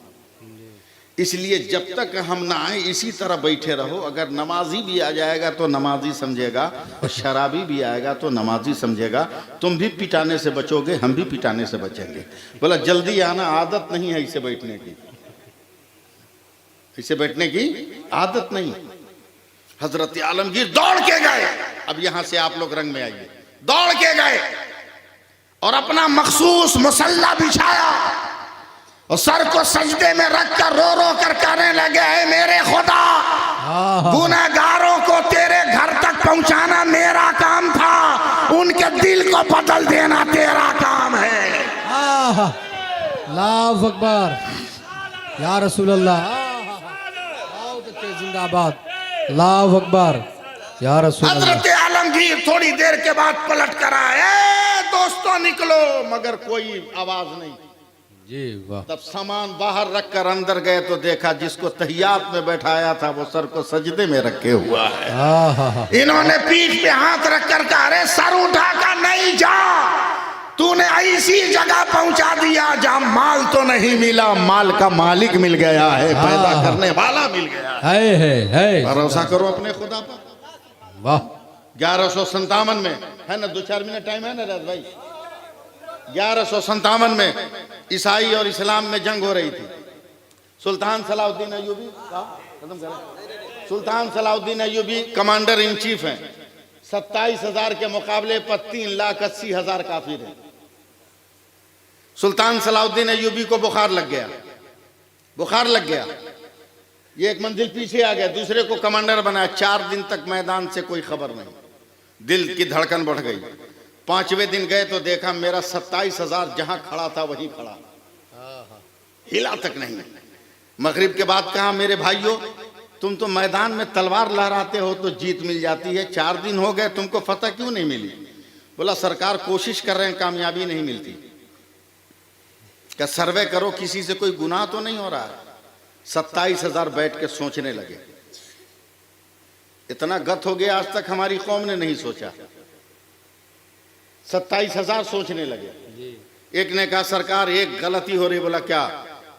इसलिए जब तक हम ना आए इसी तरह बैठे रहो। अगर नमाजी भी आ जाएगा तो नमाजी समझेगा, और शराबी भी आएगा तो नमाजी समझेगा। तुम भी पिटाने से बचोगे, हम भी पिटाने से बचेंगे। बोला जल्दी आना, आदत नहीं है इसे बैठने की, इसे बैठने की आदत नहीं। हजरत आलमगीर दौड़ के गए। अब यहां से आप लोग रंग में आइए। दौड़ के गए और अपना मखसूस मुसल्ला बिछाया और सर को सजदे में रखकर रो रो कर कहने लगे, है मेरे खुदा, गुनहगारों को तेरे घर तक पहुंचा अल्लाह अकबर या रसूल अल्लाह बहुत अच्छे जिंदाबाद अल्लाह अकबर या रसूल अल्लाह हजरत आलमगीर थोड़ी देर के बाद पलट कर आए, दोस्तों निकलो, मगर कोई आवाज नहीं। जी वाह तब सामान बाहर रखकर अंदर गए तो देखा जिसको तहियात में बैठाया था वो सर को सजदे में रखे हुआ है। हाँ इन्होंने पीठ पे हाथ रखकर कहा, अरे सर उठाकर नहीं जा, तूने ऐसी जगह पहुंचा दिया जहां माल तो नहीं मिला, माल का मालिक मिल गया है, पैदा करने वाला मिल गया है भरोसा करो अपने खुदा पर। वाह 1157 में है ना, 2-4 मिनट टाइम है ना राज भाई, 1157 में ईसाई और इस्लाम में जंग हो रही थी। Sultan Salahuddin Ayyubi Sultan Salahuddin Ayyubi commander in chief हैं। 27,000 के मुकाबले पर 3,80,000 काफिर हैं। सुल्तान सलाउद्दीन अय्यूबी को बुखार लग गया, ये एक मंजिल पीछे आ गया, दूसरे को कमांडर बनाया। 4 दिन तक मैदान से कोई खबर नहीं, दिल की धड़कन बढ़ गई। 5वें दिन गए तो देखा मेरा 27,000 जहां खड़ा था वहीं खड़ा, हिला तक नहीं। मगरिब के बाद कहा, मेरे भाइयों तुम तो मैदान में तलवार लहराते हो तो जीत मिल जाती है, 4 दिन हो गए तुमको फतह क्यों नहीं मिली? बोला सरकार कोशिश कर रहे हैं, कामयाबी नहीं मिलती। क्या सर्वे करो किसी से कोई गुनाह तो नहीं हो रहा है? 27,000 बैठ के सोचने लगे। इतना गत हो गया आज तक हमारी कौम ने नहीं सोचा। 27,000 सोचने लगे। एक ने कहा सरकार एक गलती हो रही। बोला क्या?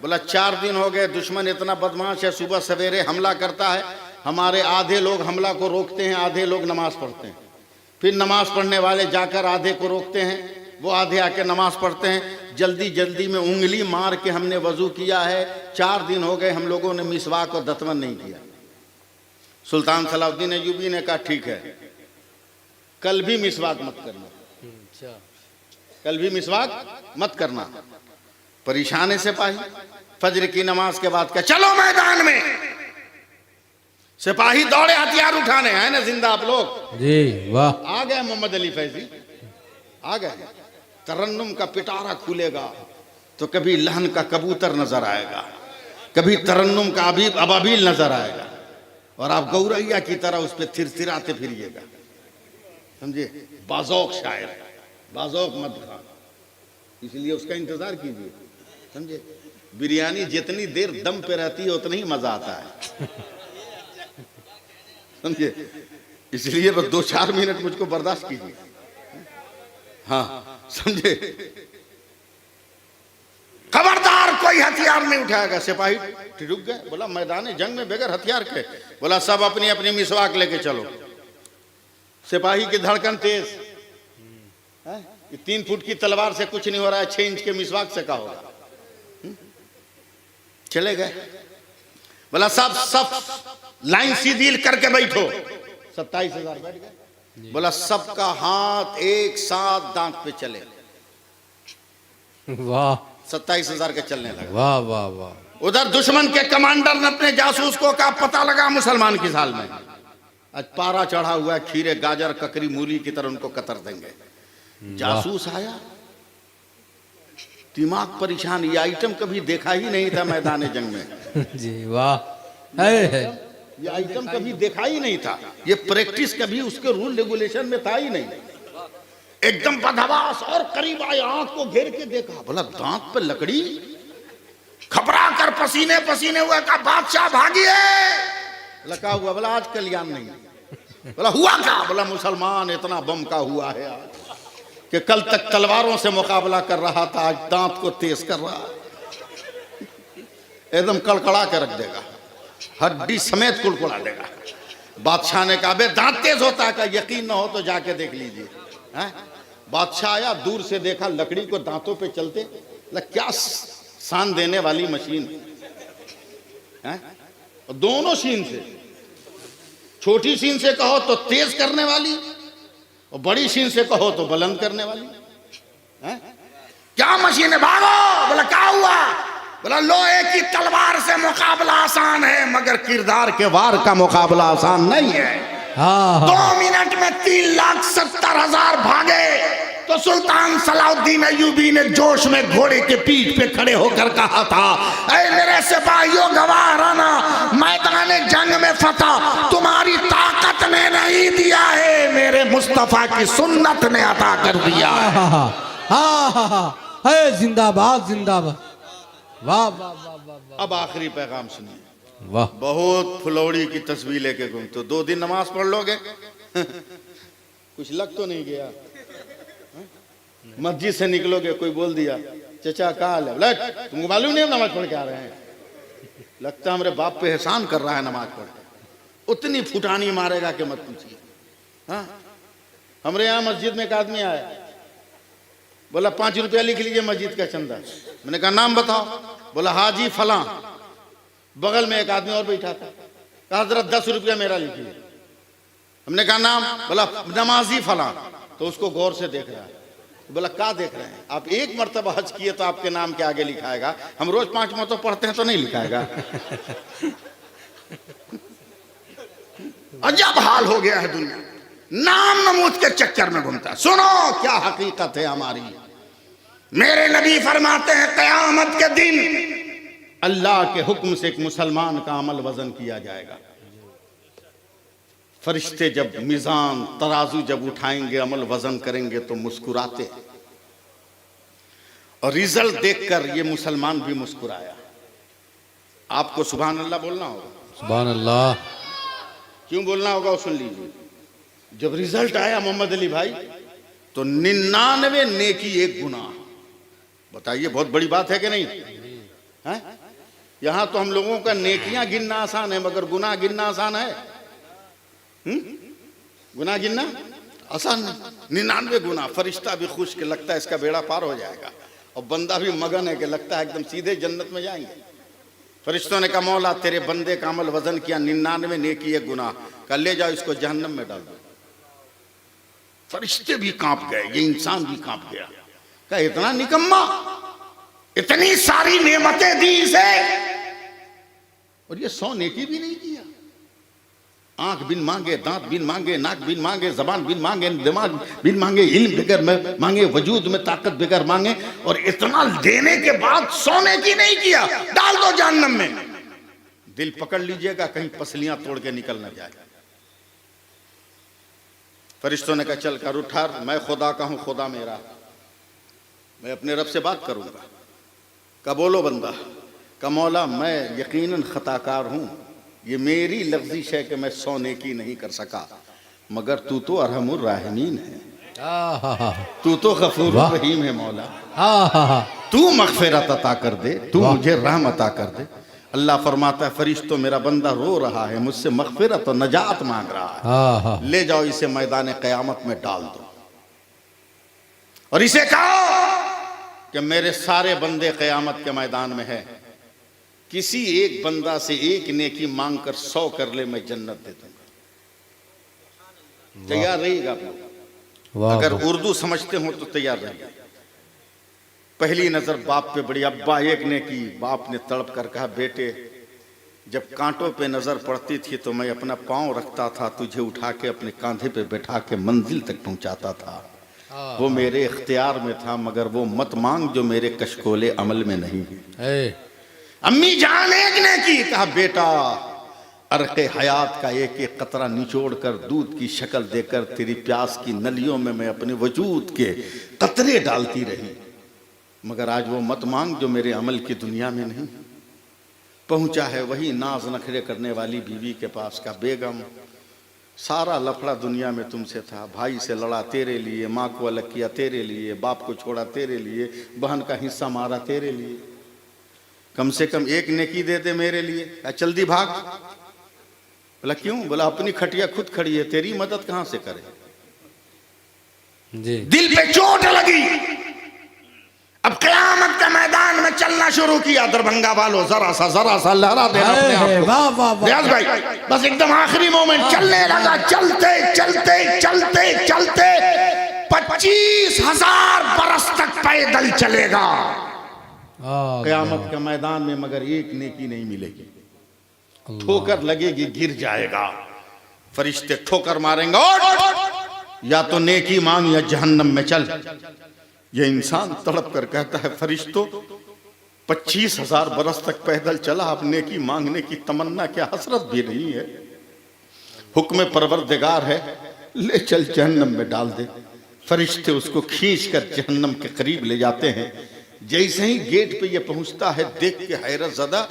बोला 4 दिन हो गए दुश्मन इतना बदमाश है, सुबह सवेरे हमला करता है, हमारे आधे लोग हमला को रोकते हैं, आधे लोग नमाज पढ़ते हैं, फिर नमाज पढ़ने वाले जाकर आधे को रोकते हैं, वो आधे आके नमाज पढ़ते हैं। जल्दी जल्दी में उंगली मार के हमने वजू किया है, 4 दिन हो गए हम लोगों ने मिसवाक और दतवन नहीं किया। सुल्तान सलाउद्दीन अय्यूबी ने कहा ठीक है, कल भी मिसवाक मत करना, कल भी मिसवाक मत करना। परेशान है सिपाही। फजर की नमाज के बाद क्या, चलो मैदान में। सिपाही दौड़े हथियार उठाने, है ना जिंदा आप लोग? जी वाह। आ गए मोहम्मद अली फैजी, आ गए। तरन्नुम का पिटारा खुलेगा तो कभी लहन का कबूतर नजर आएगा, कभी तरन्नुम का अबाबील नजर आएगा, और आप गौरैया की तरह उस पर थिरथिराते फिरिएगा। समझे? बाजौक शायर, बाजौक मत खा, इसलिए उसका इंतजार कीजिए। समझे? बिरयानी जितनी देर दम पे रहती है उतना ही मजा आता है। समझे? इसलिए बस 2-4 मिनट मुझको बर्दाश्त कीजिए। हाँ समझे? खबरदार कोई हथियार नहीं उठाएगा। सिपाही रुक गए। बोला मैदान जंग में बगैर हथियार के? बोला सब अपनी अपनी मिसवाक लेके चलो। सिपाही की धड़कन तेज है, 3 फुट की तलवार से कुछ नहीं हो रहा है, 6 इंच के मिसवाक से क्या होगा? चले गए। बोला सब लाइन सीधी करके बैठो। 27,000 बैठ गए। बोला सबका हाथ एक साथ दांत पे चले। वाह 27,000 के चलने लगे। वाह वाह वाह। उधर दुश्मन के कमांडर ने अपने जासूस को कहा पता लगा मुसलमान की साल में आज पारा चढ़ा हुआ है, खीरे गाजर ककरी मूली की तरह उनको कतर देंगे। जासूस आया, दिमाग परेशान, ये आइटम कभी देखा ही नहीं था मैदान जंग में। जी वाह। है ये आइटम कभी देखा ही नहीं था, ये प्रैक्टिस कभी उसके रूल रेगुलेशन में था ही नहीं। एकदम बदहवास और करीब आए, आंख को घेर के देखा। बोला दांत पे लकड़ी। घबरा कर पसीने पसीने हुआ, का बादशाह भागिए। बोला क्या हुआ? बोला आज कल्याण नहीं। बोला हुआ क्या? बोला मुसलमान इतना बम का हुआ है आज कि कल तक तलवारों से मुकाबला कर रहा था, आज दांत को तेज कर रहा है। एकदम कड़कड़ा के रख देगा, हड्डी समेत कुड़कुड़ा देगा। बादशाह ने कहा बे दांत तेज होता है का? यकीन ना हो तो जाके देख लीजिए। बादशाह आया, दूर से देखा लकड़ी को दांतों पे चलते, क्या शान देने वाली मशीन है। दोनों सीन से, छोटी सीन से कहो तो तेज करने वाली, और बड़ी सीन से कहो तो बुलंद करने वाली है। क्या मशीन है? भागो। बोला क्या हुआ? बोला लोहे की तलवार से मुकाबला आसान है, मगर किरदार के वार का मुकाबला आसान नहीं है। 2 मिनट में 3,70,000 भागे। तो सुल्तान सलाउद्दीन अय्यूबी ने जोश में घोड़े के पीठ पे खड़े होकर कहा था, ऐ मेरे सिपाहियों गवाह रहना, मैदान जंग में फतह तुम्हारी ताकत ने नहीं दिया है, मेरे मुस्तफा की सुन्नत ने अता कर दिया है। है जिंदाबाद जिंदाबाद। वाह वाह वाह वाह वाह। अब आखिरी पैगाम सुनिए। वाह बहुत फुलौड़ी की तस्वीर लेके घूम, तो 2 दिन नमाज पढ़ लोगे कुछ लग तो नहीं गया? मस्जिद से निकलोगे, कोई बोल दिया चचा कहाँ हाल है, बोला तुमको मालूम नहीं हम नमाज पढ़ के आ रहे हैं, लगता है हमारे बाप पे एहसान कर रहा है नमाज पढ़ के। उतनी फुटानी मारेगा कि मत पूछिए। हाँ, हमारे यहाँ मस्जिद में एक आदमी आया, बोला 5 रुपया लिख लीजिए मस्जिद का चंदा। मैंने कहा नाम बताओ, बोला हाजी फलां। बगल में एक आदमी और बैठा था, कहा जरा 10 रुपया मेरा लिखिए। हमने कहा नाम, बोला नमाजी फलां। तो उसको गौर से देख रहा है, बोला क्या देख रहे हैं आप, एक मर्तबा हज किए तो आपके नाम के आगे लिखाएगा, हम रोज 5 मरतबा पढ़ते हैं तो नहीं लिखाएगा। अजब हाल हो गया है दुनिया, नाम नमूद के चक्कर में घूमता है। सुनो क्या हकीकत है हमारी। मेरे नबी फरमाते हैं कयामत के दिन अल्लाह के हुक्म से एक मुसलमान का अमल वजन किया जाएगा। फरिश्ते जब मिजान तराजू जब उठाएंगे, अमल वजन करेंगे तो मुस्कुराते, और रिजल्ट देखकर ये मुसलमान भी मुस्कुराया। आपको सुभान अल्लाह बोलना होगा। सुभान अल्लाह। क्यों बोलना होगा वो सुन लीजिए। जब रिजल्ट आया मोहम्मद अली भाई, तो 99 नेकी 1 गुनाह। बताइए बहुत बड़ी बात है कि नहीं है? यहां तो हम लोगों का नेकियां गिनना आसान है, मगर गुनाह गिनना आसान है? गुनाह गिनना आसान नहीं। 99 गुनाह। फरिश्ता भी खुश के लगता है इसका बेड़ा पार हो जाएगा, और बंदा भी मगन है कि लगता है एकदम सीधे जन्नत में जाएंगे। फरिश्तों ने कहा मौला तेरे बंदे का अमल वजन किया, 99 नेकी 1 गुनाह, कल ले जाओ इसको जहन्नम में डाल दो। फरिश्ते भी कांप गए, ये इंसान भी कांप गया। कहा इतना निकम्मा, इतनी सारी नेमतें दी इसे और ये 100 नेकी भी नहीं किया। आंख बिन मांगे, दांत बिन मांगे, नाक बिन मांगे, जबान बिन मांगे, दिमाग बिन मांगे, इल्म बगैर मांगे, वजूद में ताकत बगैर मांगे, और इतना देने के बाद 100 नेकी नहीं किया, डाल दो जहन्नम में। दिल पकड़ लीजिएगा कहीं पसलियां तोड़ के निकल न जाए। फरिश्तों ने कहा चल कर उठा, मैं खुदा का हूं, खुदा मेरा, मैं अपने रब से बात करूंगा। का बोलो बंदा, का मौला मैं यकीनन खताकार हूं, ये मेरी लफ्जिश है कि मैं 100 नेकी नहीं कर सका, मगर तू तो अरहमुर राहिमीन है, तू तो गफूर रहीम है मौला, तू मगफिरत अता कर दे, तू मुझे रहम अता कर दे। अल्लाह फरमाता है फरिश्तों मेरा बंदा रो रहा है, मुझसे मगफिरत और नजात मांग रहा है, ले जाओ इसे मैदान क़यामत में डाल दो, और इसे कहो कि मेरे सारे बंदे क़यामत के मैदान में है, किसी एक बंदा से 1 नेकी मांग कर 100 कर ले, मैं जन्नत दे दूंगा। तैयार रहिएगा आप लोग, अगर उर्दू समझते हो तो तैयार रहिए। पहली नजर बाप पे बड़ी, अब्बा 1 नेकी। बाप ने तड़प कर कहा बेटे जब कांटों पे नजर पड़ती थी तो मैं अपना पांव रखता था, तुझे उठा के अपने कांधे पे बैठा के मंजिल तक पहुंचाता था, वो मेरे इख्तियार में था, मगर वो मत मांग जो मेरे कशकोले अमल में नहीं है। अम्मी जान 1 नेकी। कहा बेटा अर्क़े हयात का 1-1 कतरा निचोड़ कर दूध की शक्ल देकर तेरी प्यास की नलियों में मैं अपने वजूद के कतरे डालती रही, मगर आज वो मत मांग जो मेरे अमल की दुनिया में नहीं। पहुंचा है वही नाज नखरे करने वाली बीवी के पास का बेगम, सारा लफड़ा दुनिया में तुमसे था, भाई से लड़ा तेरे लिए, माँ को अलग किया तेरे लिए, बाप को छोड़ा तेरे लिए, बहन का हिस्सा मारा तेरे लिए, कम से कम 1 नेकी दे दे मेरे लिए। क्या जल्दी भाग? बोला क्यों? बोला अपनी खटिया खुद खड़ी है, तेरी मदद कहां से करे। जी। दिल पे चोट लगी। अब क़यामत के मैदान में चलना शुरू किया। दरभंगा वालों जरा सा लहरा देना अपने आप को। वाह वाह वाह। रियाज भाई बस एकदम आखिरी मोमेंट, चलने लगा। चलते चलते चलते चलते 25,000 बरस तक पैदल चलेगा क़यामत के मैदान में, मगर 1 नेकी नहीं मिलेगी। ठोकर लगेगी, गिर जाएगा, फरिश्ते ठोकर मारेंगे, या तो नेकी मांग या जहन्नम में चल। ये इंसान तड़प कर कहता है फरिश्तों 25,000 बरस तक पैदल चला, अब नेकी मांगने की तमन्ना क्या हसरत भी नहीं है। हुक्म परवरदिगार है, ले चल जहन्नम में डाल दे। फरिश्ते उसको खींच कर जहन्नम के करीब ले जाते हैं। जैसे ही गेट पे ये पहुंचता है, देख के हैरत ज़दा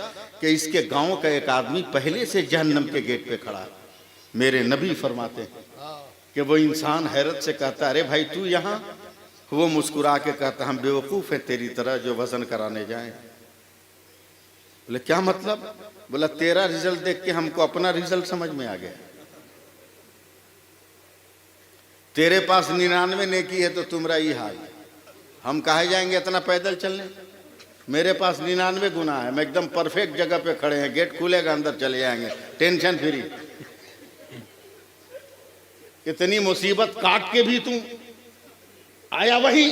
कि इसके गांव का एक आदमी पहले से जहन्नम के गेट पे खड़ा है। मेरे नबी फरमाते हैं कि वो इंसान हैरत से कहता है अरे भाई तू यहाँ? वो मुस्कुरा के कहता हम बेवकूफ़ है तेरी तरह जो वजन कराने जाएं। बोले क्या मतलब? बोला तेरा रिजल्ट देख के हमको अपना रिजल्ट समझ में आ गया। तेरे पास 99 नेकी है तो तुम्हारा ये हाल है, हम कहे जाएंगे इतना पैदल चलने? मेरे पास 99 गुना है, मैं एकदम परफेक्ट जगह पे खड़े हैं, गेट खुलेगा अंदर चले जाएंगे टेंशन फ्री। इतनी मुसीबत काट के भी तू आया वही,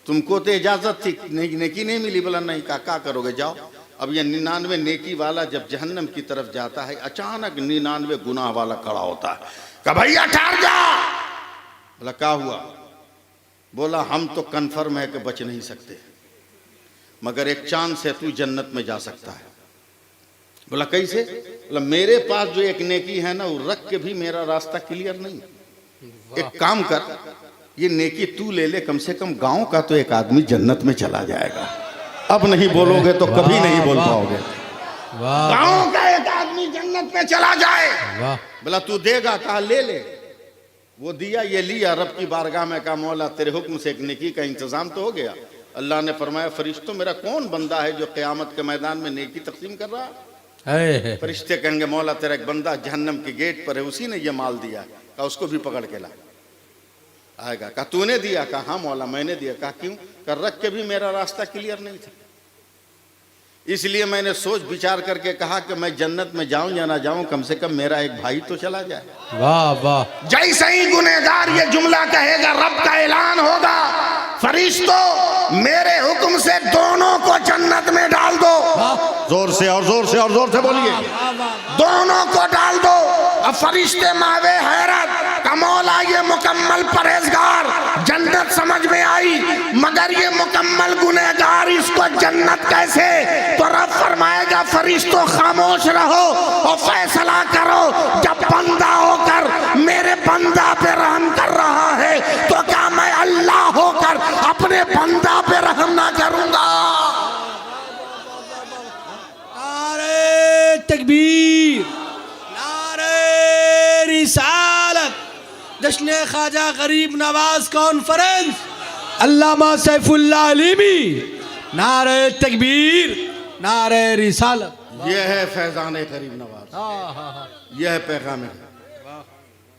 तुमको तो इजाजत थी, नेकी नहीं मिली। बोला नहीं। क्या करोगे? जाओ। अब ये 99 नेकी वाला जब जहन्नम की तरफ जाता है, अचानक 99 गुनाह वाला खड़ा होता है, कहा भैया ठहर जा। बोला क्या हुआ? बोला हम तो कन्फर्म है कि बच नहीं सकते, मगर एक चांस है तू जन्नत में जा सकता है। बोला कैसे? बोला मेरे पास जो एक नेकी है ना, वो रख के भी मेरा रास्ता क्लियर नहीं। एक काम कर, ये नेकी तू ले ले, कम से कम गांव का तो एक आदमी जन्नत में चला जाएगा। अब नहीं बोलोगे तो कभी नहीं बोल पाओगे। गांव का एक आदमी जन्नत में चला जाए। बोला तू देगा? कहा ले ले। वो दिया, ये लिया, रब की बारगाह में कहा मौला तेरे हुक्म से एक नेकी का इंतजाम तो हो गया। अल्लाह ने फरमाया फरिश्तों मेरा कौन बंदा है जो क़यामत के मैदान में नेकी तकसीम कर रहा है? फरिश्ते कहेंगे मौला तेरा एक बंदा जहन्नम के गेट पर है, उसी ने ये माल दिया। कहा उसको भी पकड़ के ला। आएगा। कहा तूने दिया? कहा हाँ मौला मैंने दिया। कहा क्यों? कर रख के भी मेरा रास्ता क्लियर नहीं था, इसलिए मैंने सोच विचार करके कहा कि मैं जन्नत में जाऊं या ना जाऊं, कम से कम मेरा एक भाई तो चला जाए। वाह वाह। जैसे ही गुनहगार ये जुमला कहेगा, रब का ऐलान होगा फरिश्तों मेरे हुक्म से दोनों को जन्नत में डाल दो। जोर से और जोर से और जोर से बोलिए, दोनों को डाल दो। अब फरिश्ते मावे हैरत, कमौला ये मुकम्मल परहेजगार जन्नत समझ में आई, मगर ये मुकम्मल गुनहगार, इसको जन्नत कैसे? तो रब फरमाएगा फरिश्तों खामोश रहो और फैसला करो। जब बंदा होकर मेरे बंदा पे रहम कर रहा है, तो क्या मैं अल्लाह होकर अपने बंदा पे रहम ना करूंगा? नारे तकबीर, नारे रिसालत, जश्न ख्वाजा गरीब नवाज कॉन्फ्रेंस, अल्लामा सैफुल्लाह अलीमी। नारे तकबीर, नारे रिसालत। यह है फैजान गरीब नवाज, यह है पैगाम है।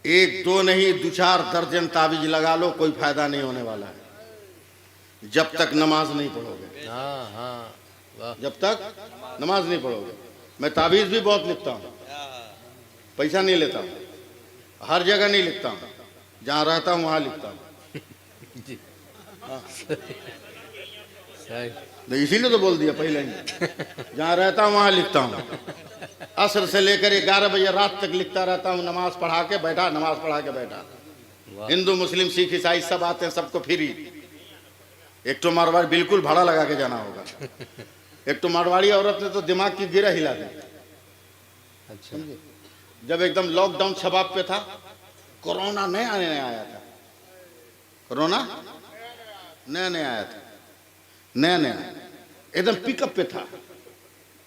एक दो नहीं, 2-4 दर्जन ताबीज लगा लो, कोई फायदा नहीं होने वाला है जब तक नमाज नहीं पढ़ोगे। जब तक नमाज नहीं पढ़ोगे। मैं ताबीज भी बहुत लिखता हूँ, पैसा नहीं लेता हूँ, हर जगह नहीं लिखता हूँ, जहाँ रहता हूँ वहाँ लिखता हूँ। इसीलिए तो बोल दिया पहले ही, जहाँ रहता हूँ वहाँ लिखता हूँ। असर से लेकर 11 बजे रात तक लिखता रहता हूँ, नमाज पढ़ा के बैठा, नमाज पढ़ा के बैठा। हिंदू मुस्लिम सिख ईसाई सब आते हैं, सबको फ्री। एक तो मारवाड़ी बिल्कुल भाड़ा लगा के जाना होगा। एक तो मारवाड़ी औरत ने तो दिमाग की गिरा हिला दी। अच्छा, जब एकदम लॉकडाउन शबाब पे था, कोरोना नया नया आया था, कोरोना नया नया आया था, नया नया एकदम पिकअप पे था,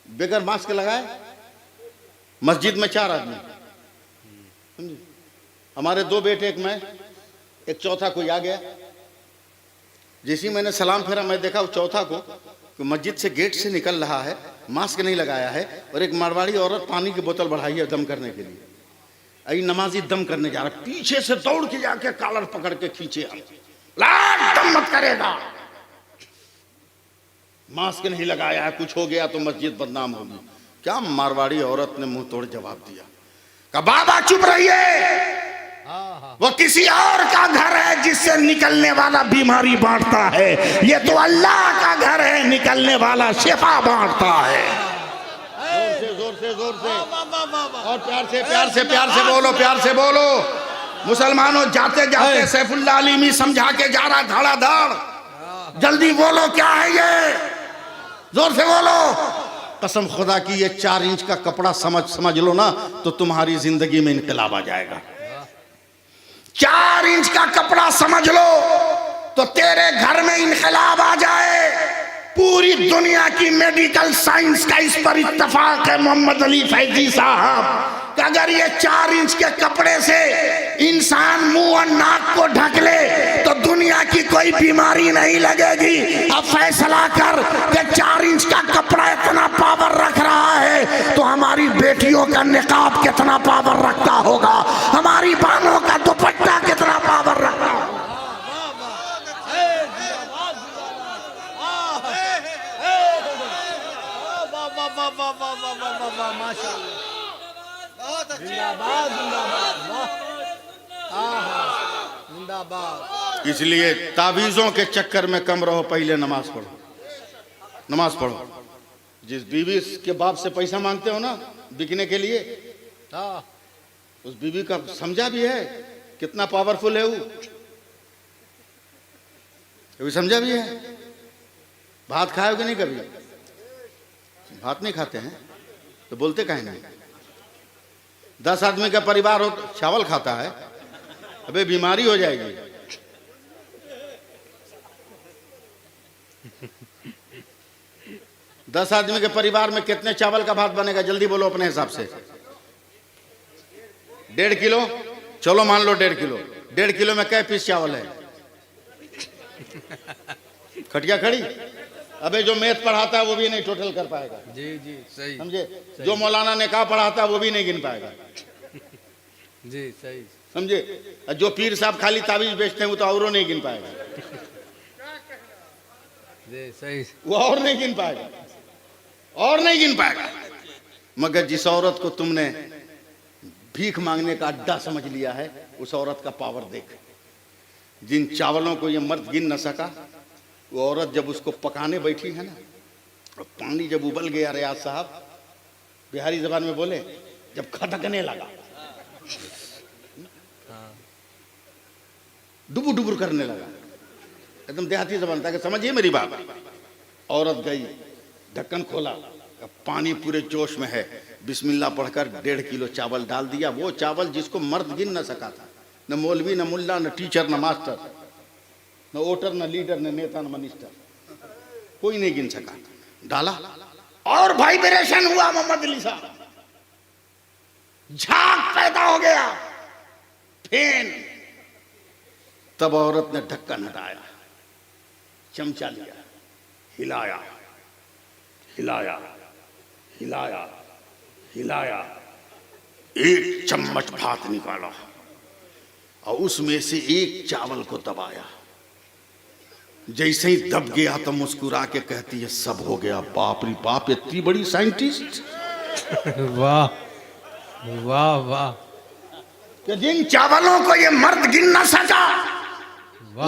बगैर मास्क लगाए मस्जिद में 4 आदमी। समझे? हमारे 2 बेटे, एक मैं, एक चौथा कोई आ गया। जैसे ही मैंने सलाम फेरा, मैं देखा उस चौथा को कि मस्जिद से गेट से निकल रहा है, मास्क नहीं लगाया है, और एक मारवाड़ी औरत पानी की बोतल बढ़ाई है दम करने के लिए। अभी नमाजी दम करने जा रहा, पीछे से दौड़ के जाके कॉलर पकड़ के खींचे, दम मत करेगा, मास्क नहीं लगाया है, कुछ हो गया तो मस्जिद बदनाम होगी। क्या मारवाड़ी औरत ने मुंह तोड़ जवाब दिया, कहा बाबा चुप रहिए, वो किसी और का घर है जिससे निकलने वाला बीमारी बांटता है, ये तो अल्लाह का घर है, निकलने वाला शिफा बांटता है। जोर से जोर से जोर से और प्यार से प्यार से प्यार से बोलो, प्यार से बोलो। मुसलमानों जाते जाते सैफुल्लाह अलीमी समझा के जा रहा धड़ाधड़, जल्दी बोलो क्या है ये, जोर से बोलो। कसम खुदा की ये 4 इंच का कपड़ा समझ लो ना तो तुम्हारी जिंदगी में इनकलाब आ जाएगा। 4 इंच का कपड़ा समझ लो तो तेरे घर में इनकलाब आ जाए। पूरी दुनिया की मेडिकल साइंस का इस पर इत्तफाक है मोहम्मद अली फैजी साहब कि अगर ये 4 इंच के कपड़े से इंसान मुंह और नाक को ढक ले तो दुनिया की कोई बीमारी नहीं लगेगी। अब फैसला कर कि 4 इंच का कपड़ा इतना पावर रख रहा है तो हमारी बेटियों का निकाब कितना पावर रखता होगा, हमारी बहनों का दुपट्टा कितना पावर रखता होगा। इसलिए तावीज़ों के चक्कर में कम रहो, पहले नमाज पढ़ो, नमाज पढ़ो। जिस बीवी के बाप से पैसा मांगते हो ना बिकने के लिए, उस बीवी का समझा भी है कितना पावरफुल है वो, कभी समझा भी है। भात खाओगे नहीं, कभी भात नहीं खाते हैं तो बोलते काहे नहीं। 10 आदमी का परिवार हो तो चावल खाता है, अबे बीमारी हो जाएगी। दस आदमी के परिवार में कितने चावल का भात बनेगा, जल्दी बोलो अपने हिसाब से। 1.5 किलो, चलो मान लो 1.5 किलो। 1.5 किलो में कै पीस चावल है? खटिया खड़ी। अबे जो मैथ पढ़ाता है वो भी नहीं टोटल कर पाएगा। जी जी सही समझे? जो मौलाना ने कहा पढ़ाता है वो भी नहीं गिन पाएगा। जी सही समझे? जो पीर साहब खाली ताबीज बेचते हैं वो तो औरों नहीं गिन पाएगा, जी सही, वो और नहीं गिन पाएगा, और नहीं गिन पाएगा। मगर जिस औरत को तुमने भीख मांगने का अड्डा समझ लिया है, उस औरत का पावर देख। जिन चावलों को ये मर्द गिन न सका, वो औरत जब उसको पकाने बैठी है ना, और पानी जब उबल गया, रियाज साहब बिहारी जबान में बोले, जब खटकने लगा, डुबुर डुबुर करने लगा, एकदम देहाती जबान था कि समझिए मेरी बात। औरत गई, ढक्कन खोला, पानी पूरे जोश में है, बिस्मिल्लाह पढ़कर 1.5 किलो चावल डाल दिया। वो चावल जिसको मर्द गिन न सका था, न मौलवी, न मुल्ला, न टीचर, न मास्टर, न वोटर, न लीडर, न नेता, न मिनिस्टर, कोई नहीं गिन सका। डाला और वाइब्रेशन हुआ मोहम्मद अली साहब, झाग पैदा हो गया, फेन। तब औरत ने ढक्कन हटाया, चमचा लिया, हिलाया हिलाया हिलाया हिलाया, 1 चम्मच भात निकाला और उसमें से 1 चावल को दबाया। जैसे ही दब गया तो मुस्कुरा के कहती है, सब हो गया। बाप रे बाप, इतनी बड़ी साइंटिस्ट। वाह वाह वाह। कि जिन चावलों को ये मर्द गिन ना सका,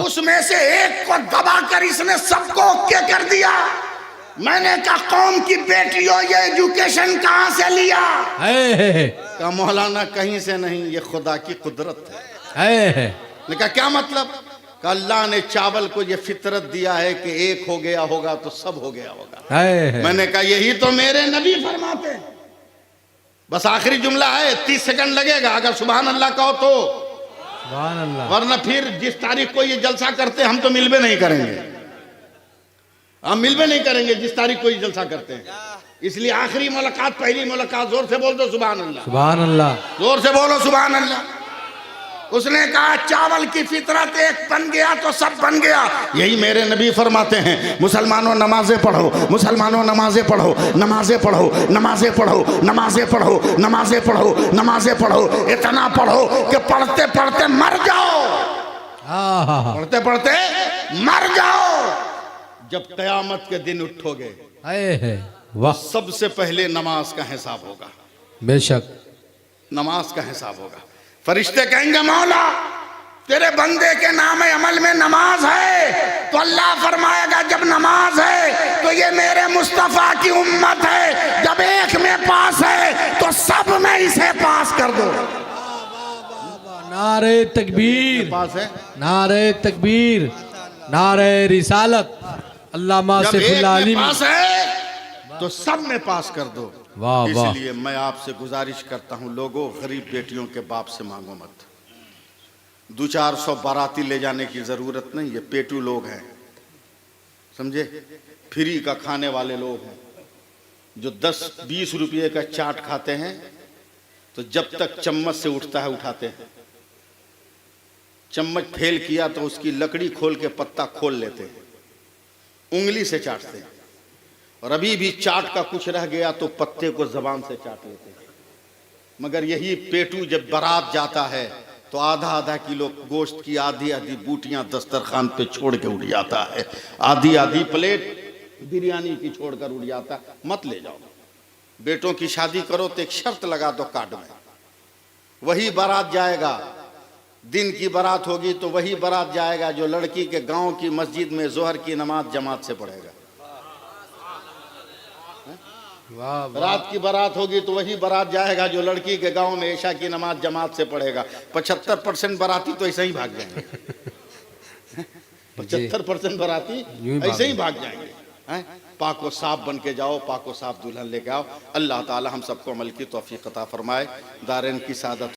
उसमें से 1 को दबाकर इसने सबको ओके कर दिया। मैंने कहा, कौम की बेटियों, ये एजुकेशन कहां से लिया? कहा मौलाना कहीं से नहीं, ये खुदा की कुदरत है। ने कहा क्या मतलब? कहा अल्लाह ने चावल को ये फितरत दिया है कि 1 हो गया होगा तो सब हो गया होगा। मैंने कहा यही तो मेरे नबी फरमाते हैं। बस आखिरी जुमला है, 30 सेकंड लगेगा, अगर सुभान अल्लाह कहो तो, वरना फिर जिस तारीख को ये जलसा करते हम तो मिलबे नहीं करेंगे, हम मिलबे नहीं करेंगे जिस तारीख को ये जलसा करते हैं। इसलिए आखिरी मुलाकात, पहली मुलाकात, जोर से बोल दो सुभान अल्लाह, सुभान अल्लाह, जोर से बोलो सुभान अल्लाह। उसने कहा चावल की फितरत 1 बन गया तो सब बन गया। यही मेरे नबी फरमाते हैं, मुसलमानों नमाजें पढ़ो, मुसलमानों नमाजें पढ़ो, नमाजें पढ़ो, नमाजें पढ़ो, नमाजें पढ़ो, नमाजें पढ़ो, नमाजें पढ़ो, इतना पढ़ो कि पढ़ते पढ़ते मर जाओ, पढ़ते पढ़ते मर जाओ। जब कयामत के दिन उठोगे, वाह, सबसे पहले नमाज का हिसाब होगा। बेशक नमाज का हिसाब होगा। फरिश्ते कहेंगे, मौला तेरे बंदे के नाम अमल में नमाज है, तो अल्लाह फरमाएगा जब नमाज है तो ये मेरे मुस्तफा की उम्मत है, जब एक में पास है तो सब में इसे पास कर दो। नारे तकबीर, पास है। नारे तकबीर, नारे रिसालत। अल्लामा जब एक सैफुल्लाह में आलिमी। पास है तो सब में पास कर दो। वाह वाह। इसलिए मैं आपसे गुजारिश करता हूं, लोगों गरीब बेटियों के बाप से मांगो मत। 200-400 बाराती ले जाने की जरूरत नहीं। ये पेटू लोग हैं, समझे, फ्री का खाने वाले लोग हैं, जो 10-20 रुपये का चाट खाते हैं तो जब तक चम्मच से उठता है उठाते हैं। चम्मच फेल किया तो उसकी लकड़ी खोल के पत्ता खोल लेते हैं, उंगली से चाटते हैं। और अभी भी चाट का कुछ रह गया तो पत्ते को जबान से चाट लेते हैं। मगर यही पेटू जब बारात जाता है तो आधा किलो गोश्त की आधी बूटियां दस्तरखान पे छोड़ के उड़ जाता है, आधी प्लेट बिरयानी की छोड़कर उड़ जाता। मत ले जाओ। बेटों की शादी करो तो एक शर्त लगा दो कार्ड में, वही बारात जाएगा। दिन की बारात होगी तो वही बारात जाएगा जो लड़की के गांव की मस्जिद में जोहर की नमाज जमात से पढ़ेगा। वाह वाह। रात की बारात होगी तो वही बारात जाएगा जो लड़की के गांव में ईशा की नमाज जमात से पढ़ेगा। 75% बाराती तो ऐसे ही भाग जाएंगे। 75% बाराती ऐसे ही भाग जाएंगे। पाको साफ बन के जाओ, पाको साफ दुल्हन लेके आओ। अल्लाह ताला हम सबको अमल की तौफीक अता फरमाए, दारैन की सादत